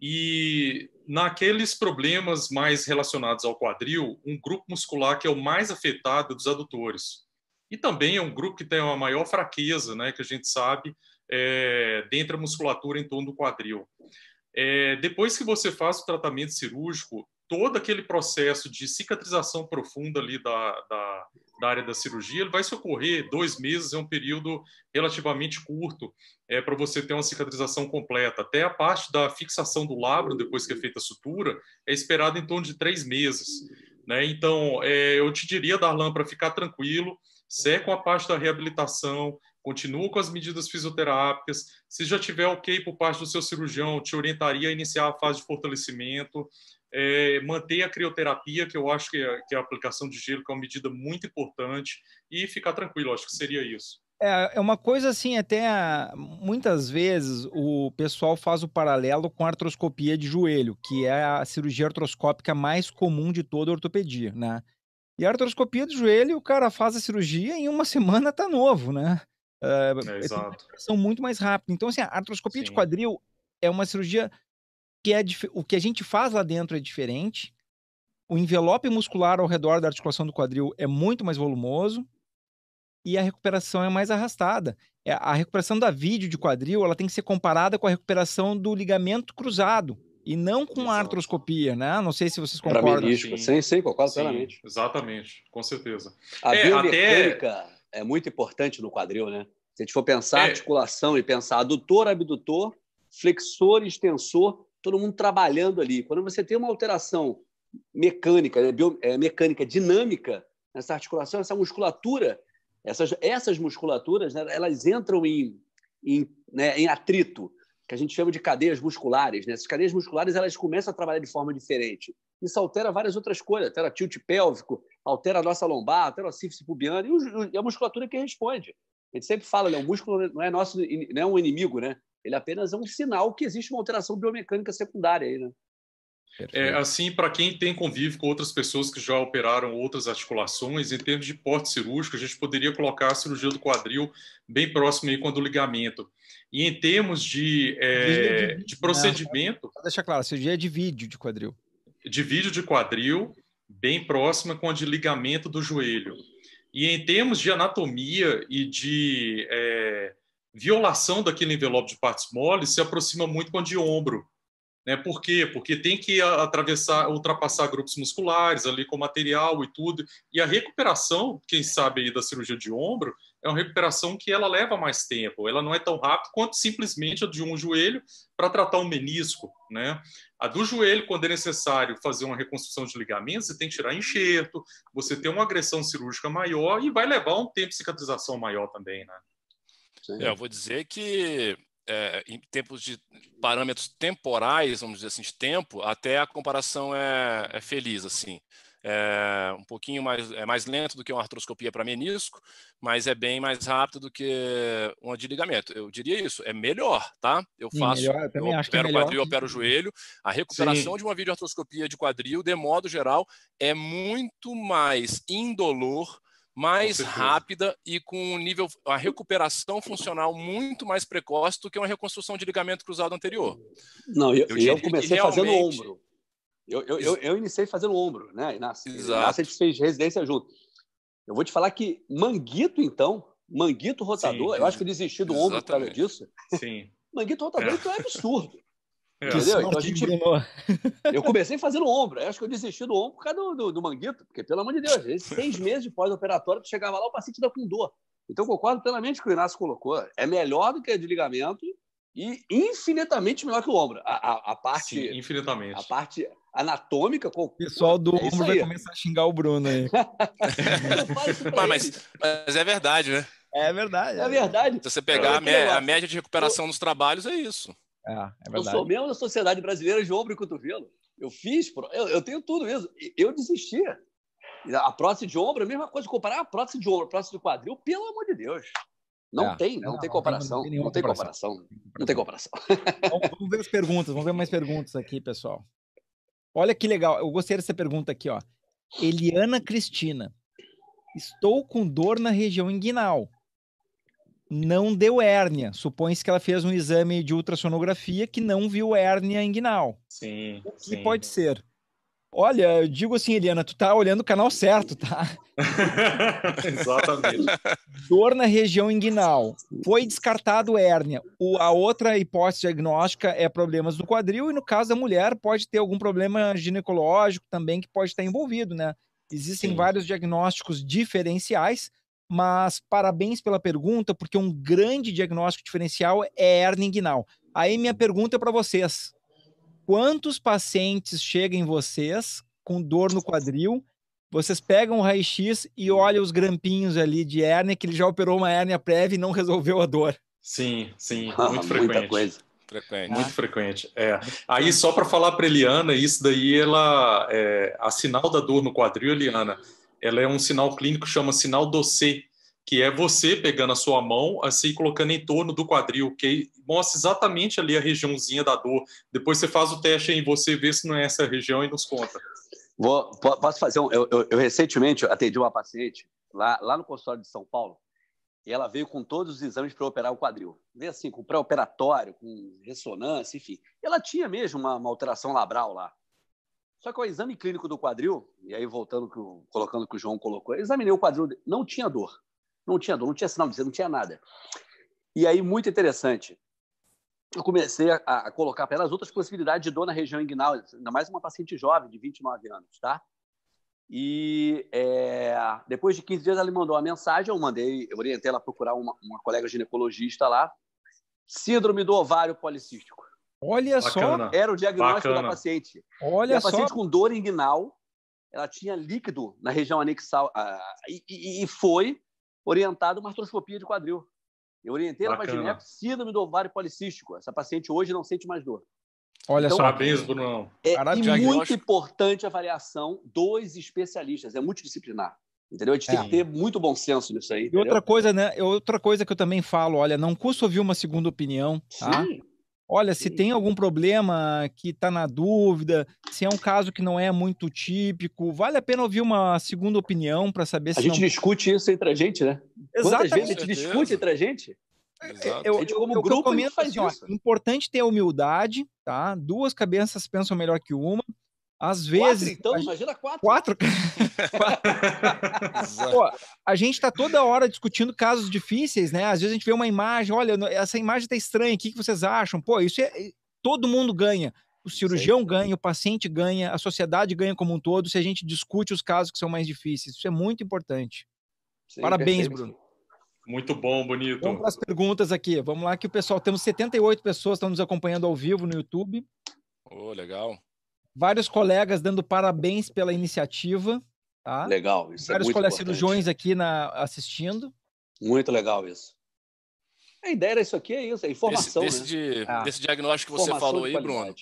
E naqueles problemas mais relacionados ao quadril, um grupo muscular que é o mais afetado é dos adutores. E também é um grupo que tem uma maior fraqueza, né, que a gente sabe, dentro da musculatura em torno do quadril. Depois que você faz o tratamento cirúrgico, todo aquele processo de cicatrização profunda ali da área da cirurgia, ele vai se ocorrer 2 meses, é um período relativamente curto para você ter uma cicatrização completa. Até a parte da fixação do labro, depois que é feita a sutura, é esperado em torno de 3 meses. Né? Então, eu te diria, Darlan, para ficar tranquilo, segue com a parte da reabilitação, continua com as medidas fisioterápicas. Se já tiver ok por parte do seu cirurgião, te orientaria a iniciar a fase de fortalecimento, manter a crioterapia, que eu acho que é a aplicação de gelo, que é uma medida muito importante, e ficar tranquilo, acho que seria isso. É uma coisa assim, até muitas vezes o pessoal faz o paralelo com a artroscopia de joelho, que é a cirurgia artroscópica mais comum de toda a ortopedia, né? E a artroscopia do joelho, o cara faz a cirurgia e em 1 semana tá novo, né? Exato. São muito mais rápido. Então, assim, a artroscopia de quadril é uma cirurgia que o que a gente faz lá dentro é diferente. O envelope muscular ao redor da articulação do quadril é muito mais volumoso e a recuperação é mais arrastada. A recuperação da vídeo de quadril, ela tem que ser comparada com a recuperação do ligamento cruzado e não com a artroscopia, né? Não sei se vocês concordam. Sim, concordo plenamente. Exatamente, com certeza. A biomecânica é muito importante no quadril, né? Se a gente for pensar articulação e pensar adutor, abdutor, flexor, extensor, todo mundo trabalhando ali. Quando você tem uma alteração mecânica, mecânica dinâmica nessa articulação, essa musculatura, essas musculaturas, né, elas entram em atrito, que a gente chama de cadeias musculares. Né? Essas cadeias musculares elas começam a trabalhar de forma diferente. Isso altera várias outras coisas, altera tilt pélvico, altera a nossa lombar, altera a sífice pubiana e a musculatura que responde. A gente sempre fala, né, o músculo não é nosso, não é um inimigo, né? Ele apenas é um sinal que existe uma alteração biomecânica secundária aí, né? Assim, para quem tem convívio com outras pessoas que já operaram outras articulações, em termos de porte cirúrgico, a gente poderia colocar a cirurgia do quadril bem próximo aí com a do ligamento. E em termos de procedimento... Não, deixa claro, a cirurgia é de vídeo de quadril. De vídeo de quadril, bem próxima com a de ligamento do joelho. E em termos de anatomia e de violação daquele envelope de partes moles, se aproxima muito com a de ombro. Né? Por quê? Porque tem que ultrapassar grupos musculares ali com material e tudo. E a recuperação, quem sabe aí da cirurgia de ombro, é uma recuperação que ela leva mais tempo. Ela não é tão rápida quanto simplesmente a de um joelho para tratar um menisco, né? A do joelho, quando é necessário fazer uma reconstrução de ligamentos, você tem que tirar enxerto, você tem uma agressão cirúrgica maior e vai levar um tempo de cicatrização maior também, né? Eu vou dizer que em tempos de parâmetros temporais, vamos dizer assim, de tempo, até a comparação é feliz, assim. É um pouquinho mais lento do que uma artroscopia para menisco, mas é bem mais rápido do que uma de ligamento. Eu diria isso, é melhor, tá? Eu opero o quadril, opero o joelho. A recuperação de uma videoartroscopia de quadril, de modo geral, é muito mais indolor, mais rápida e com a recuperação funcional muito mais precoce do que uma reconstrução de ligamento cruzado anterior. Não, eu comecei fazendo ombro. Eu iniciei fazendo ombro, né? Inácio, a gente fez residência junto. Eu vou te falar que manguito rotador, eu acho que eu desisti do ombro por causa disso. Sim. Manguito rotador, então é absurdo. Entendeu? Então eu comecei fazendo ombro. Eu acho que eu desisti do ombro por causa do manguito, porque, pelo amor de Deus, 6 meses de pós-operatório, tu chegava lá, o paciente ainda com dor. Então, eu concordo plenamente com o que o Inácio colocou. É melhor do que a de ligamento e infinitamente melhor que o ombro. A parte... Sim, infinitamente. A parte anatômica... O pessoal do ombro vai começar a xingar o Bruno aí. Mas é verdade, né? É verdade. É verdade. Se você pegar a média de recuperação nos trabalhos, é isso. É verdade. Eu sou membro da Sociedade Brasileira de Ombro e Cotovelo. Eu tenho tudo isso. Eu desisti. A prótese de ombro, a mesma coisa, comparar a prótese de ombro, a prótese de quadril, pelo amor de Deus. Não tem comparação. Não tem comparação. Vamos ver as perguntas, vamos ver mais perguntas aqui, pessoal. Olha que legal, eu gostei dessa pergunta aqui, ó. Eliana Cristina. Estou com dor na região inguinal. Não deu hérnia. Supõe-se que ela fez um exame de ultrassonografia que não viu hérnia inguinal. Sim. O que pode ser? Olha, eu digo assim, Eliana, tu tá olhando o canal certo, tá? Exatamente. Dor na região inguinal. Foi descartado hérnia. A outra hipótese diagnóstica é problemas no quadril e no caso da mulher pode ter algum problema ginecológico também que pode estar envolvido, né? Existem vários diagnósticos diferenciais, mas parabéns pela pergunta, porque um grande diagnóstico diferencial é hérnia inguinal. Aí minha pergunta é para vocês. Quantos pacientes chegam em vocês com dor no quadril? Vocês pegam o raio-x e olham os grampinhos ali de hérnia, que ele já operou uma hérnia prévia e não resolveu a dor. Sim, muito frequente. Muita coisa. Muito frequente. Aí, só para falar para Eliana, isso daí, a sinal da dor no quadril, Eliana, ela é um sinal clínico que chama sinal Dossé, que é você pegando a sua mão assim, colocando em torno do quadril, que mostra exatamente ali a regiãozinha da dor. Depois você faz o teste em você, vê se não é essa região e nos conta. Posso fazer eu recentemente atendi uma paciente lá no consultório de São Paulo, e ela veio com todos os exames para operar o quadril. Veio assim, com pré-operatório, com ressonância, enfim. Ela tinha mesmo uma alteração labral lá. Só que o exame clínico do quadril, e aí colocando o que o João colocou, eu examinei o quadril, não tinha dor. Não tinha sinal de dizer, não tinha nada. E aí, muito interessante, eu comecei a colocar para ela as outras possibilidades de dor na região inguinal, ainda mais uma paciente jovem, de 29 anos, tá? E depois de 15 dias ela me mandou uma mensagem, eu orientei ela a procurar uma colega ginecologista lá, síndrome do ovário policístico. Olha Bacana. só. Era o diagnóstico da paciente. Olha só. A paciente com dor inguinal, ela tinha líquido na região anexal e foi orientada uma artroscopia de quadril. Eu orientei ela para gineco, síndrome do ovário policístico. Essa paciente hoje não sente mais dor. Olha então, só. Parabéns, Bruno. Muito importante a avaliação dos especialistas. É multidisciplinar. Entendeu? A gente tem que ter muito bom senso nisso aí. E outra coisa, né? Outra coisa que eu também falo, olha, não custa ouvir uma segunda opinião, tá? Sim. Olha, se tem algum problema que está na dúvida, se é um caso que não é muito típico, vale a pena ouvir uma segunda opinião para saber se a gente discute isso entre a gente, né? Exatamente. Quantas vezes a gente discute entre a gente? Como grupo, a gente faz assim, isso. Importante ter humildade, tá? 2 cabeças pensam melhor que uma. Às vezes... 4, então? Imagina 4. 4? Pô, a gente tá toda hora discutindo casos difíceis, né? Às vezes a gente vê uma imagem, olha, essa imagem tá estranha, o que vocês acham? Pô, isso todo mundo ganha. o cirurgião ganha, o paciente ganha, a sociedade ganha como um todo se a gente discute os casos que são mais difíceis. Isso é muito importante. Sim, Parabéns, perfeito. Bruno. Muito bom, bonito. Vamos para as perguntas aqui. Vamos lá que o pessoal, temos 78 pessoas que estão nos acompanhando ao vivo no YouTube. Legal. Vários colegas dando parabéns pela iniciativa. Tá? Legal, isso vários é muito colegas importante. cirurgiões aqui assistindo. Muito legal isso. A ideia era isso aqui, é isso, é informação, desse diagnóstico que você Informação falou de aí, Bruno,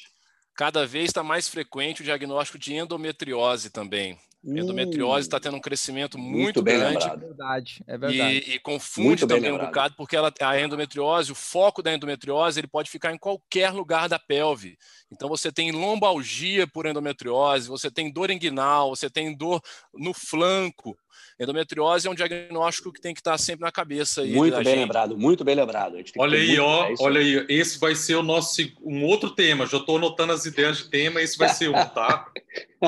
cada vez está mais frequente o diagnóstico de endometriose também. Endometriose está tendo um crescimento muito grande. Lembrado. É verdade. E confunde também um bocado, porque a endometriose, o foco da endometriose, ele pode ficar em qualquer lugar da pelve. Então, você tem lombalgia por endometriose, você tem dor inguinal, você tem dor no flanco. Endometriose é um diagnóstico que tem que estar sempre na cabeça. Aí muito bem lembrado, muito bem lembrado. Olha aí, olha aí. Esse vai ser o nosso um outro tema. Já estou anotando as ideias de tema, esse vai ser um, tá?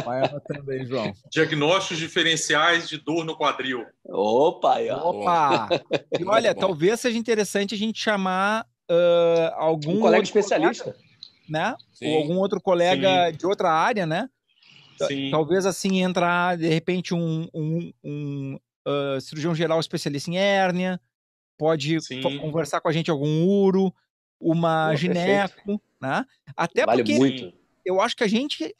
Vai anotando aí, João. Diagnósticos diferenciais de dor no quadril. Opa! E olha, talvez seja interessante a gente chamar algum colega especialista, né? Ou algum outro colega de outra área, né? Sim. Talvez assim entrar de repente um cirurgião geral especialista em hérnia, pode conversar com a gente algum uro, uma gineco, né? Até vale porque muito. Eu acho que a gente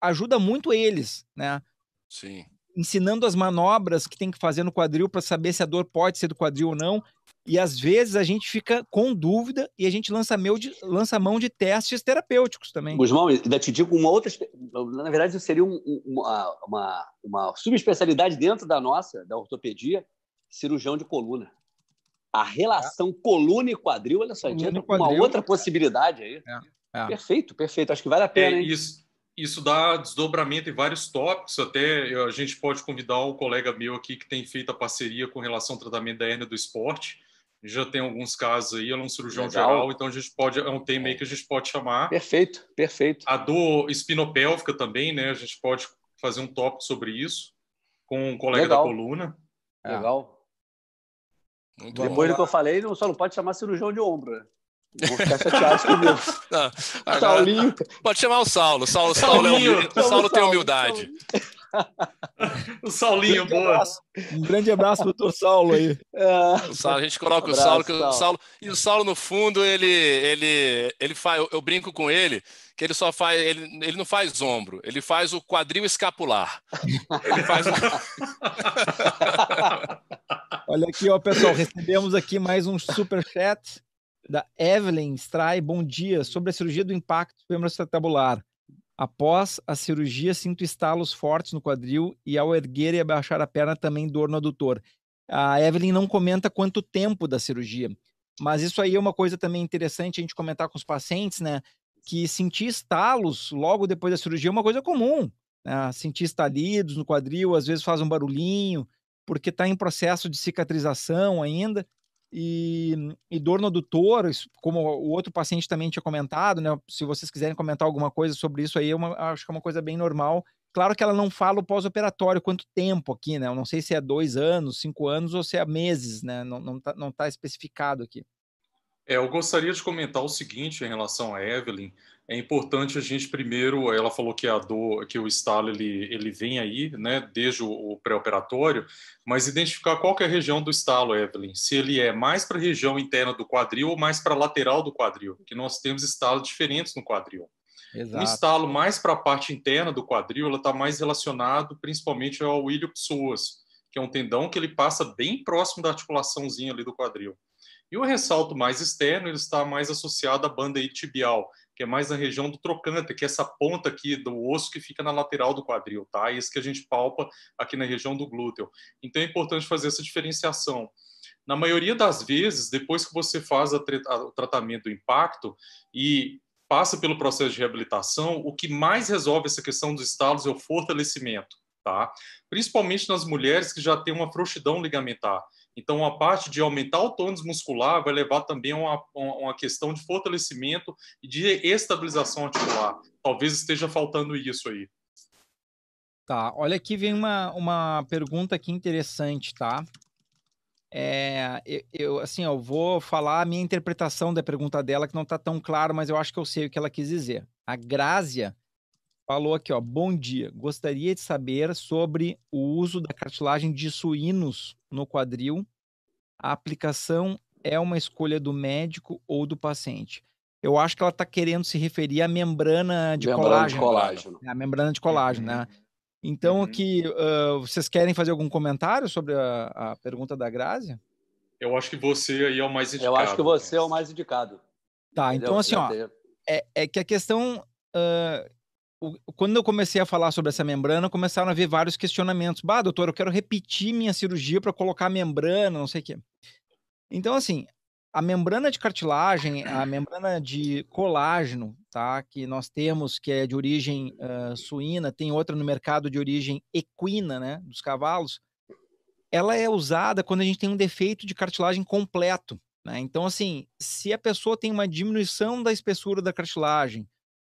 ajuda muito eles, né? Sim. Ensinando as manobras que tem que fazer no quadril para saber se a dor pode ser do quadril ou não. E às vezes a gente fica com dúvida e a gente lança mão de testes terapêuticos também. Gusmão, ainda te digo uma outra... Na verdade, seria uma subespecialidade dentro da nossa, da ortopedia, cirurgião de coluna. A relação coluna e quadril, olha só, uma outra possibilidade aí. Perfeito. Acho que vale a pena, hein? Isso dá desdobramento em vários tópicos. Até a gente pode convidar um colega meu aqui que tem feito a parceria com relação ao tratamento da hérnia do esporte. Já tem alguns casos aí, ela é um cirurgião geral, então a gente pode, é um tema aí que a gente pode chamar. Perfeito. A dor espinopélvica também, né? A gente pode fazer um tópico sobre isso com um colega da coluna. Legal. Depois do que eu falei, só não pode chamar cirurgião de ombro, né? Vou ficar chateado comigo. Saulinho. Pode chamar o Saulo. Saulo tem humildade. O Saulinho, boa. Um grande abraço pro doutor Saulo aí. O Saulo, a gente coloca o Saulo. E o Saulo, no fundo, ele faz. Eu brinco com ele que ele só faz. Ele não faz ombro, ele faz o quadril escapular. Ele faz. Olha aqui, ó, pessoal. Recebemos aqui mais um superchat da Evelyn Stray. Bom dia. Sobre a cirurgia do impacto femoroacetabular. Após a cirurgia, sinto estalos fortes no quadril e ao erguer e abaixar a perna também dor no adutor. A Evelyn não comenta quanto tempo da cirurgia, mas isso aí é uma coisa também interessante a gente comentar com os pacientes, né? Que sentir estalos logo depois da cirurgia é uma coisa comum, né? Sentir estalidos no quadril, às vezes faz um barulhinho, porque está em processo de cicatrização ainda. E dor no adutor, como o outro paciente também tinha comentado, né? Se vocês quiserem comentar alguma coisa sobre isso aí, acho que é uma coisa bem normal. Claro que ela não fala o pós-operatório, quanto tempo aqui, né? Eu não sei se é 2 anos, 5 anos ou se é meses, né? Não tá especificado aqui. Eu gostaria de comentar o seguinte em relação a Evelyn. É importante a gente primeiro, ela falou que a dor, que o estalo ele vem aí, né, desde o pré-operatório, mas identificar qual que é a região do estalo, Evelyn. Se ele é mais para a região interna do quadril ou mais para a lateral do quadril, porque nós temos estalos diferentes no quadril. Exato. Um estalo mais para a parte interna do quadril, ela está mais relacionado principalmente ao ilio-psoas, que é um tendão que ele passa bem próximo da articulaçãozinha ali do quadril. E o ressalto mais externo, ele está mais associado à banda tibial, que é mais na região do trocânter, que é essa ponta aqui do osso que fica na lateral do quadril, tá? Isso que a gente palpa aqui na região do glúteo. Então é importante fazer essa diferenciação. Na maioria das vezes, depois que você faz o tratamento do impacto e passa pelo processo de reabilitação, o que mais resolve essa questão dos estalos é o fortalecimento, tá? Principalmente nas mulheres que já têm uma frouxidão ligamentar. Então, a parte de aumentar o tônus muscular vai levar também a uma questão de fortalecimento e de estabilização articular. Talvez esteja faltando isso aí. Tá, olha aqui vem uma pergunta aqui interessante, tá? Assim, eu vou falar a minha interpretação da pergunta dela, que não está tão claro, mas eu acho que eu sei o que ela quis dizer. A Grácia falou aqui, ó, bom dia, gostaria de saber sobre o uso da cartilagem de suínos no quadril. A aplicação é uma escolha do médico ou do paciente? Eu acho que ela está querendo se referir à membrana de colágeno. A membrana de colágeno, né? Então, aqui, vocês querem fazer algum comentário sobre a pergunta da Grácia? Eu acho que você aí é o mais indicado. Eu acho que você é o mais indicado. Tá, entendeu? Então assim, ó, é que a questão... quando eu comecei a falar sobre essa membrana, começaram a vir vários questionamentos. Bah, doutor, eu quero repetir minha cirurgia para colocar a membrana, não sei o quê. Então, assim, a membrana de cartilagem, a membrana de colágeno, tá, que nós temos, que é de origem suína, tem outra no mercado de origem equina, né, dos cavalos, ela é usada quando a gente tem um defeito de cartilagem completo, né? Então, assim, se a pessoa tem uma diminuição da espessura da cartilagem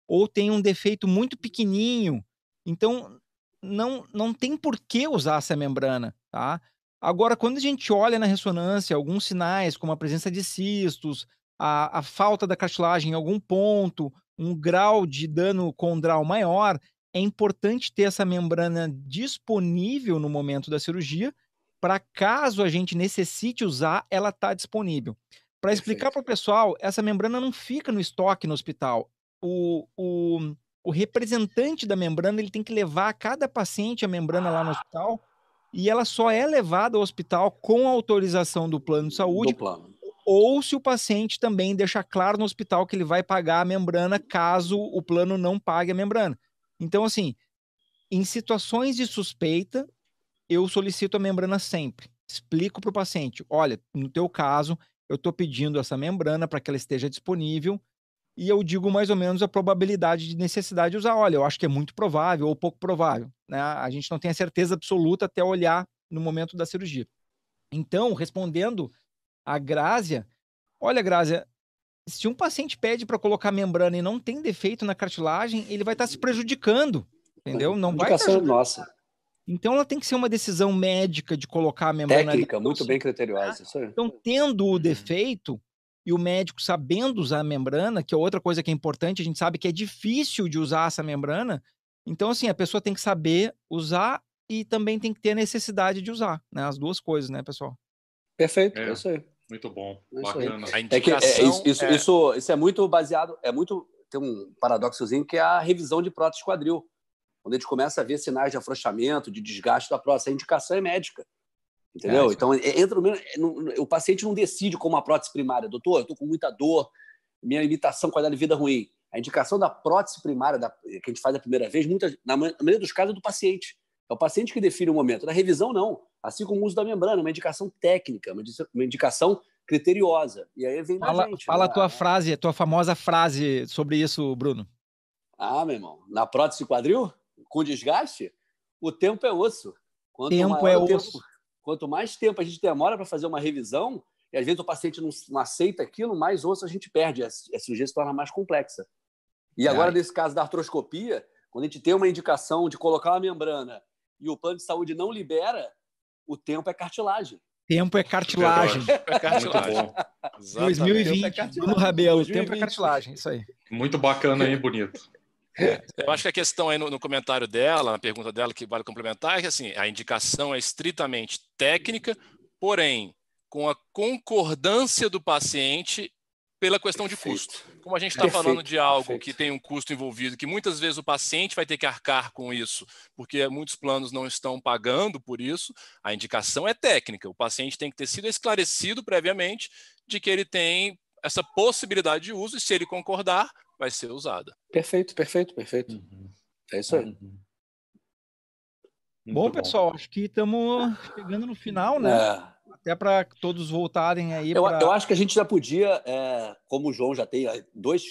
ou tem um defeito muito pequenininho, então não tem por que usar essa membrana, tá? Agora, quando a gente olha na ressonância alguns sinais, como a presença de cistos, a falta da cartilagem em algum ponto, um grau de dano condral maior, é importante ter essa membrana disponível no momento da cirurgia, para caso a gente necessite usar, ela está disponível. Para explicar para o pessoal, essa membrana não fica no estoque no hospital. O representante da membrana, ele tem que levar a cada paciente a membrana lá no hospital, e ela só é levada ao hospital com a autorização do plano de saúde, ou se o paciente também deixa claro no hospital que ele vai pagar a membrana caso o plano não pague a membrana. Então, assim, em situações de suspeita, eu solicito a membrana sempre. Explico para o paciente, olha, no teu caso, eu estou pedindo essa membrana para que ela esteja disponível, e eu digo mais ou menos a probabilidade de necessidade de usar. Olha, eu acho que é muito provável ou pouco provável, né? A gente não tem a certeza absoluta até olhar no momento da cirurgia. Então, respondendo a Grácia, olha, Grácia, se um paciente pede para colocar membrana e não tem defeito na cartilagem, ele vai estar se prejudicando, entendeu? Não vai estar ajudando. Nossa. Então, ela tem que ser uma decisão médica de colocar a membrana técnica, ali, muito bem criteriosa. Isso aí. Então, tendo o defeito e o médico sabendo usar a membrana, que é outra coisa que é importante, a gente sabe que é difícil de usar essa membrana. Então, assim, a pessoa tem que saber usar e também tem que ter a necessidade de usar, né? As duas coisas, né, pessoal? Perfeito, é isso aí. Muito bom, bacana. A indicação isso é muito baseado, tem um paradoxozinho que é a revisão de prótese quadril. Quando a gente começa a ver sinais de afrouxamento, de desgaste da prótese, a indicação é médica. Entendeu? Então, o paciente não decide como a prótese primária. Doutor, eu estou com muita dor, minha limitação, qualidade de vida ruim. A indicação da prótese primária, que a gente faz a primeira vez, na maioria dos casos é do paciente. É o paciente que define o momento. Na revisão, não. Assim como o uso da membrana, uma indicação técnica, uma indicação criteriosa. E aí vem da gente. Fala a tua famosa frase sobre isso, Bruno. Ah, meu irmão, na prótese quadril, com desgaste, o tempo é osso. Quanto mais tempo a gente demora para fazer uma revisão, e às vezes o paciente não aceita aquilo, mais osso a gente perde, a cirurgia se torna mais complexa. E agora, nesse caso da artroscopia, quando a gente tem uma indicação de colocar uma membrana e o plano de saúde não libera, o tempo é cartilagem. Tempo é cartilagem. É cartilagem. 2020, Bruno Rabelo, tempo é cartilagem, isso aí. Muito bacana, hein, bonito. Eu acho que a questão aí no comentário dela, na pergunta dela, que vale complementar, é que assim, a indicação é estritamente técnica, porém, com a concordância do paciente pela questão de custo. Como a gente está falando de algo que tem um custo envolvido, que muitas vezes o paciente vai ter que arcar com isso, porque muitos planos não estão pagando por isso, a indicação é técnica. O paciente tem que ter sido esclarecido previamente de que ele tem essa possibilidade de uso, e se ele concordar, vai ser usada. Perfeito. É isso aí. Bom, pessoal, acho que estamos chegando no final, né? Até para todos voltarem aí. Eu acho que a gente já podia, como o João já tem dois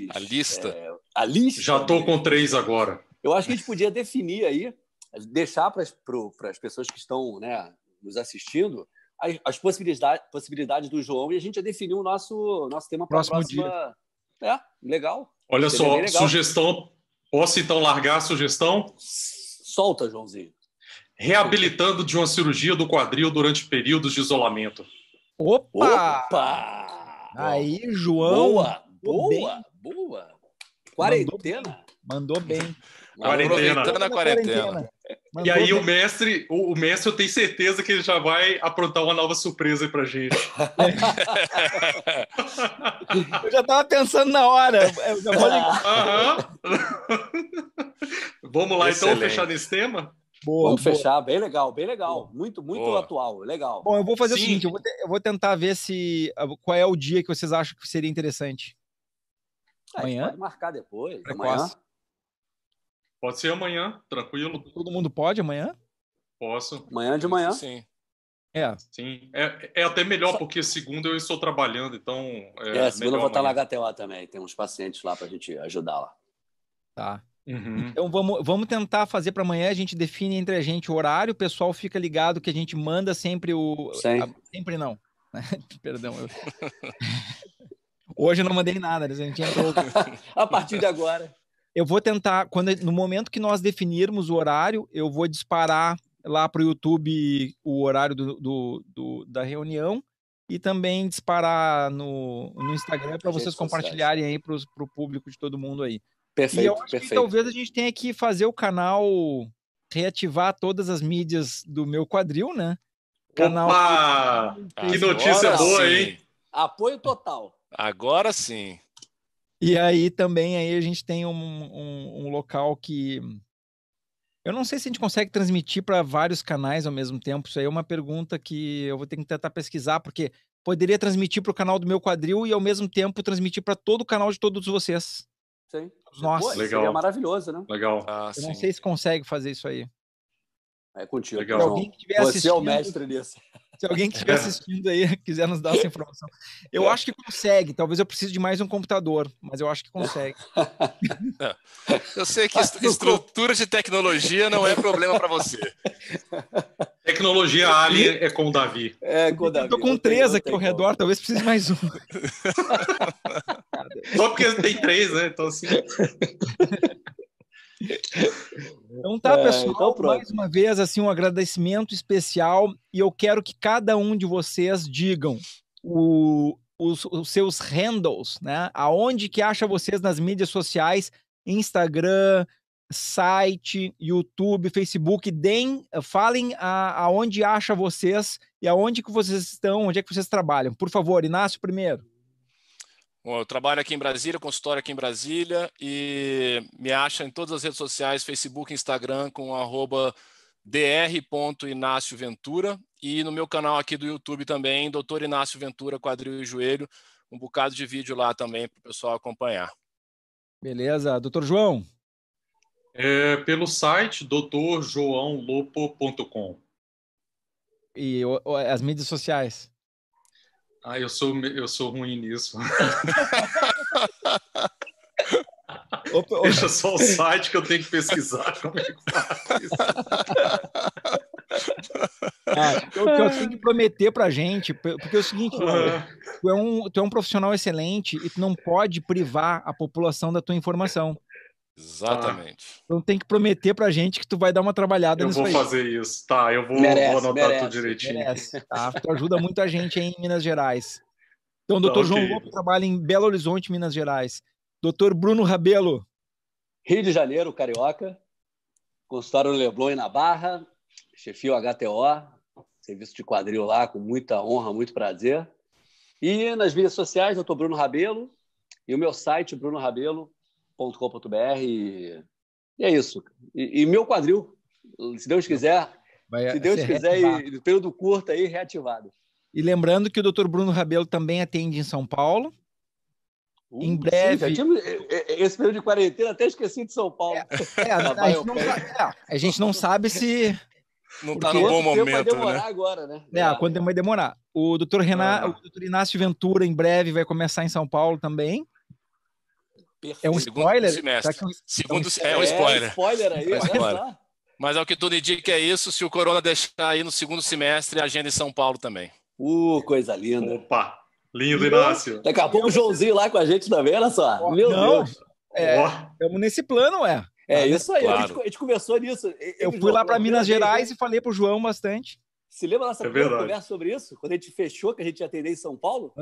a lista. A lista. Já estou com 3 agora. Eu acho que a gente podia definir aí, deixar para as pessoas que estão, né, nos assistindo, as possibilidades do João, e a gente já definiu o nosso tema para a próxima. Dia. Legal. Olha só, legal. Sugestão. Posso então largar a sugestão? Solta, Joãozinho. Reabilitando de uma cirurgia do quadril durante períodos de isolamento. Opa! Aí, João. Boa. Quarentena. Mandou bem. Aproveitando a quarentena. E aí o mestre, eu tenho certeza que ele já vai aprontar uma nova surpresa aí pra gente. Eu já tava pensando na hora. Eu já vou ligar. Vamos lá, então, fechar nesse tema? Vamos fechar, bem legal. Muito atual, legal. Bom, eu vou fazer o seguinte, eu vou tentar ver qual é o dia que vocês acham que seria interessante. Amanhã? Pode marcar depois. Amanhã? Pode ser amanhã, tranquilo. Todo mundo pode amanhã? Posso. Amanhã de manhã? Sim. Sim. É até melhor, porque segunda eu estou trabalhando, então... segunda eu vou estar na HTO também. Tem uns pacientes lá pra gente ajudar lá. Tá. Uhum. Então vamos tentar fazer para amanhã, a gente define entre a gente o horário, o pessoal fica ligado que a gente manda sempre sempre não. Perdão. Hoje eu não mandei nada, a gente entrou... A partir de agora. Eu vou tentar, no momento que nós definirmos o horário, eu vou disparar lá para o YouTube o horário da reunião e também disparar no Instagram para vocês compartilharem aí para o público de todo mundo aí. Perfeito, e eu acho que talvez a gente tenha que fazer o canal, reativar todas as mídias do meu quadril, né? Opa! Que notícia boa, hein? Apoio total. Agora sim. E aí também aí a gente tem um local que... Eu não sei se a gente consegue transmitir para vários canais ao mesmo tempo. Isso aí é uma pergunta que eu vou ter que tentar pesquisar, porque poderia transmitir para o canal do meu quadril e ao mesmo tempo transmitir para todo o canal de todos vocês. Sim. Nossa, legal. Seria maravilhoso, né? Legal. Eu não sei se consegue fazer isso aí. É contigo. Legal. Se alguém que estiver assistindo, você é o mestre nisso. Se alguém que estiver assistindo aí quiser nos dar essa informação. Eu acho que consegue. Talvez eu precise de mais um computador, mas eu acho que consegue. Eu sei que estrutura de tecnologia não é problema para você. Tecnologia Alien é com o Davi. Com o Davi. Eu tô com 3 aqui ao redor, talvez precise mais um. Só porque tem 3, né? Então, assim... Então tá, pessoal, então mais uma vez assim um agradecimento especial e eu quero que cada um de vocês digam os seus handles, né? Aonde que acha vocês nas mídias sociais, Instagram, site, YouTube, Facebook, falem aonde acha vocês e aonde que vocês estão, onde é que vocês trabalham. Por favor, Inácio primeiro. Bom, eu trabalho aqui em Brasília, consultório aqui em Brasília e me acha em todas as redes sociais, Facebook, Instagram, com @dr.InácioVentura e no meu canal aqui do YouTube também, Dr. Inácio Ventura, quadril e joelho, um bocado de vídeo lá também para o pessoal acompanhar. Beleza. Doutor João? Pelo site drjoaolopo.com. E as mídias sociais? Eu sou ruim nisso. Deixa só o site que eu tenho que pesquisar como é que faz. O que eu tenho que prometer pra gente, porque é o seguinte, tu é um profissional excelente e tu não pode privar a população da tua informação. Exatamente. Então tem que prometer pra gente que tu vai dar uma trabalhada nisso aí. Eu vou fazer isso, tá? Eu vou anotar tudo direitinho. Tá? Tu ajuda muito a gente aí em Minas Gerais. Então, doutor João Lopo trabalha em Belo Horizonte, Minas Gerais. Doutor Bruno Rabelo. Rio de Janeiro, Carioca. Consultório Leblon na Barra. Chefio HTO. Serviço de quadril lá, com muita honra, muito prazer. E nas mídias sociais, doutor Bruno Rabelo. E o meu site, brunorabelo.com.br. E é isso. E meu quadril, se Deus quiser, e período curto aí, reativado. E lembrando que o Dr. Bruno Rabelo também atende em São Paulo. Em breve... Sim, esse período de quarentena, até esqueci de São Paulo. A gente não sabe se... Não está no bom momento, vai demorar, né? Agora, né? Quanto tempo vai demorar. O Dr. Inácio Ventura, em breve, vai começar em São Paulo também. Perfeito. É um spoiler? Segundo é um spoiler. Spoiler aí, spoiler. Mas é o que tudo indica, é isso. Se o Corona deixar aí no segundo semestre, agenda em São Paulo também. Coisa linda. Opa, lindo, Inácio. Daqui a pouco o Joãozinho lá com a gente também, olha só. Meu Deus. Estamos nesse plano, Isso aí. Claro. A gente conversou nisso. Eu fui lá para Minas Gerais e falei pro João bastante. Se lembra da nossa primeira conversa sobre isso? Quando a gente fechou, que a gente ia atender em São Paulo?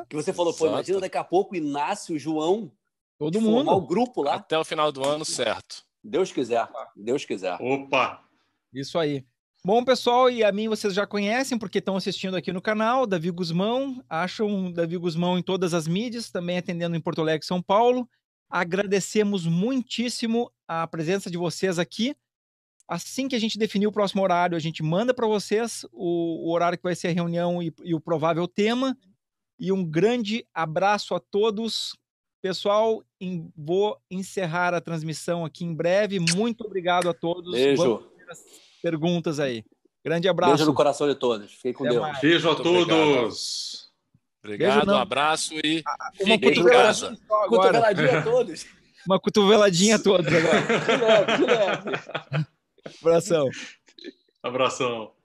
Que você falou, pô, imagina daqui a pouco o Inácio, o João, todo mundo. Formar o grupo lá. Até o final do ano, certo. Deus quiser. Deus quiser. Opa! Isso aí. Bom, pessoal, e a mim vocês já conhecem, porque estão assistindo aqui no canal, Davi Guzmão. Acham Davi Guzmão em todas as mídias, também atendendo em Porto Alegre e São Paulo. Agradecemos muitíssimo a presença de vocês aqui. Assim que a gente definir o próximo horário, a gente manda para vocês o horário que vai ser a reunião e o provável tema. E um grande abraço a todos. Pessoal, vou encerrar a transmissão aqui em breve. Muito obrigado a todos. Beijo. Vamos ter as perguntas aí. Grande abraço. Beijo no coração de todos. Fiquem com Deus. Mais. Beijo a todos. Obrigado, um abraço e uma fiquem em casa. Cotoveladinha a todos. Uma cotoveladinha a todos agora. De leve. Abração. Abração.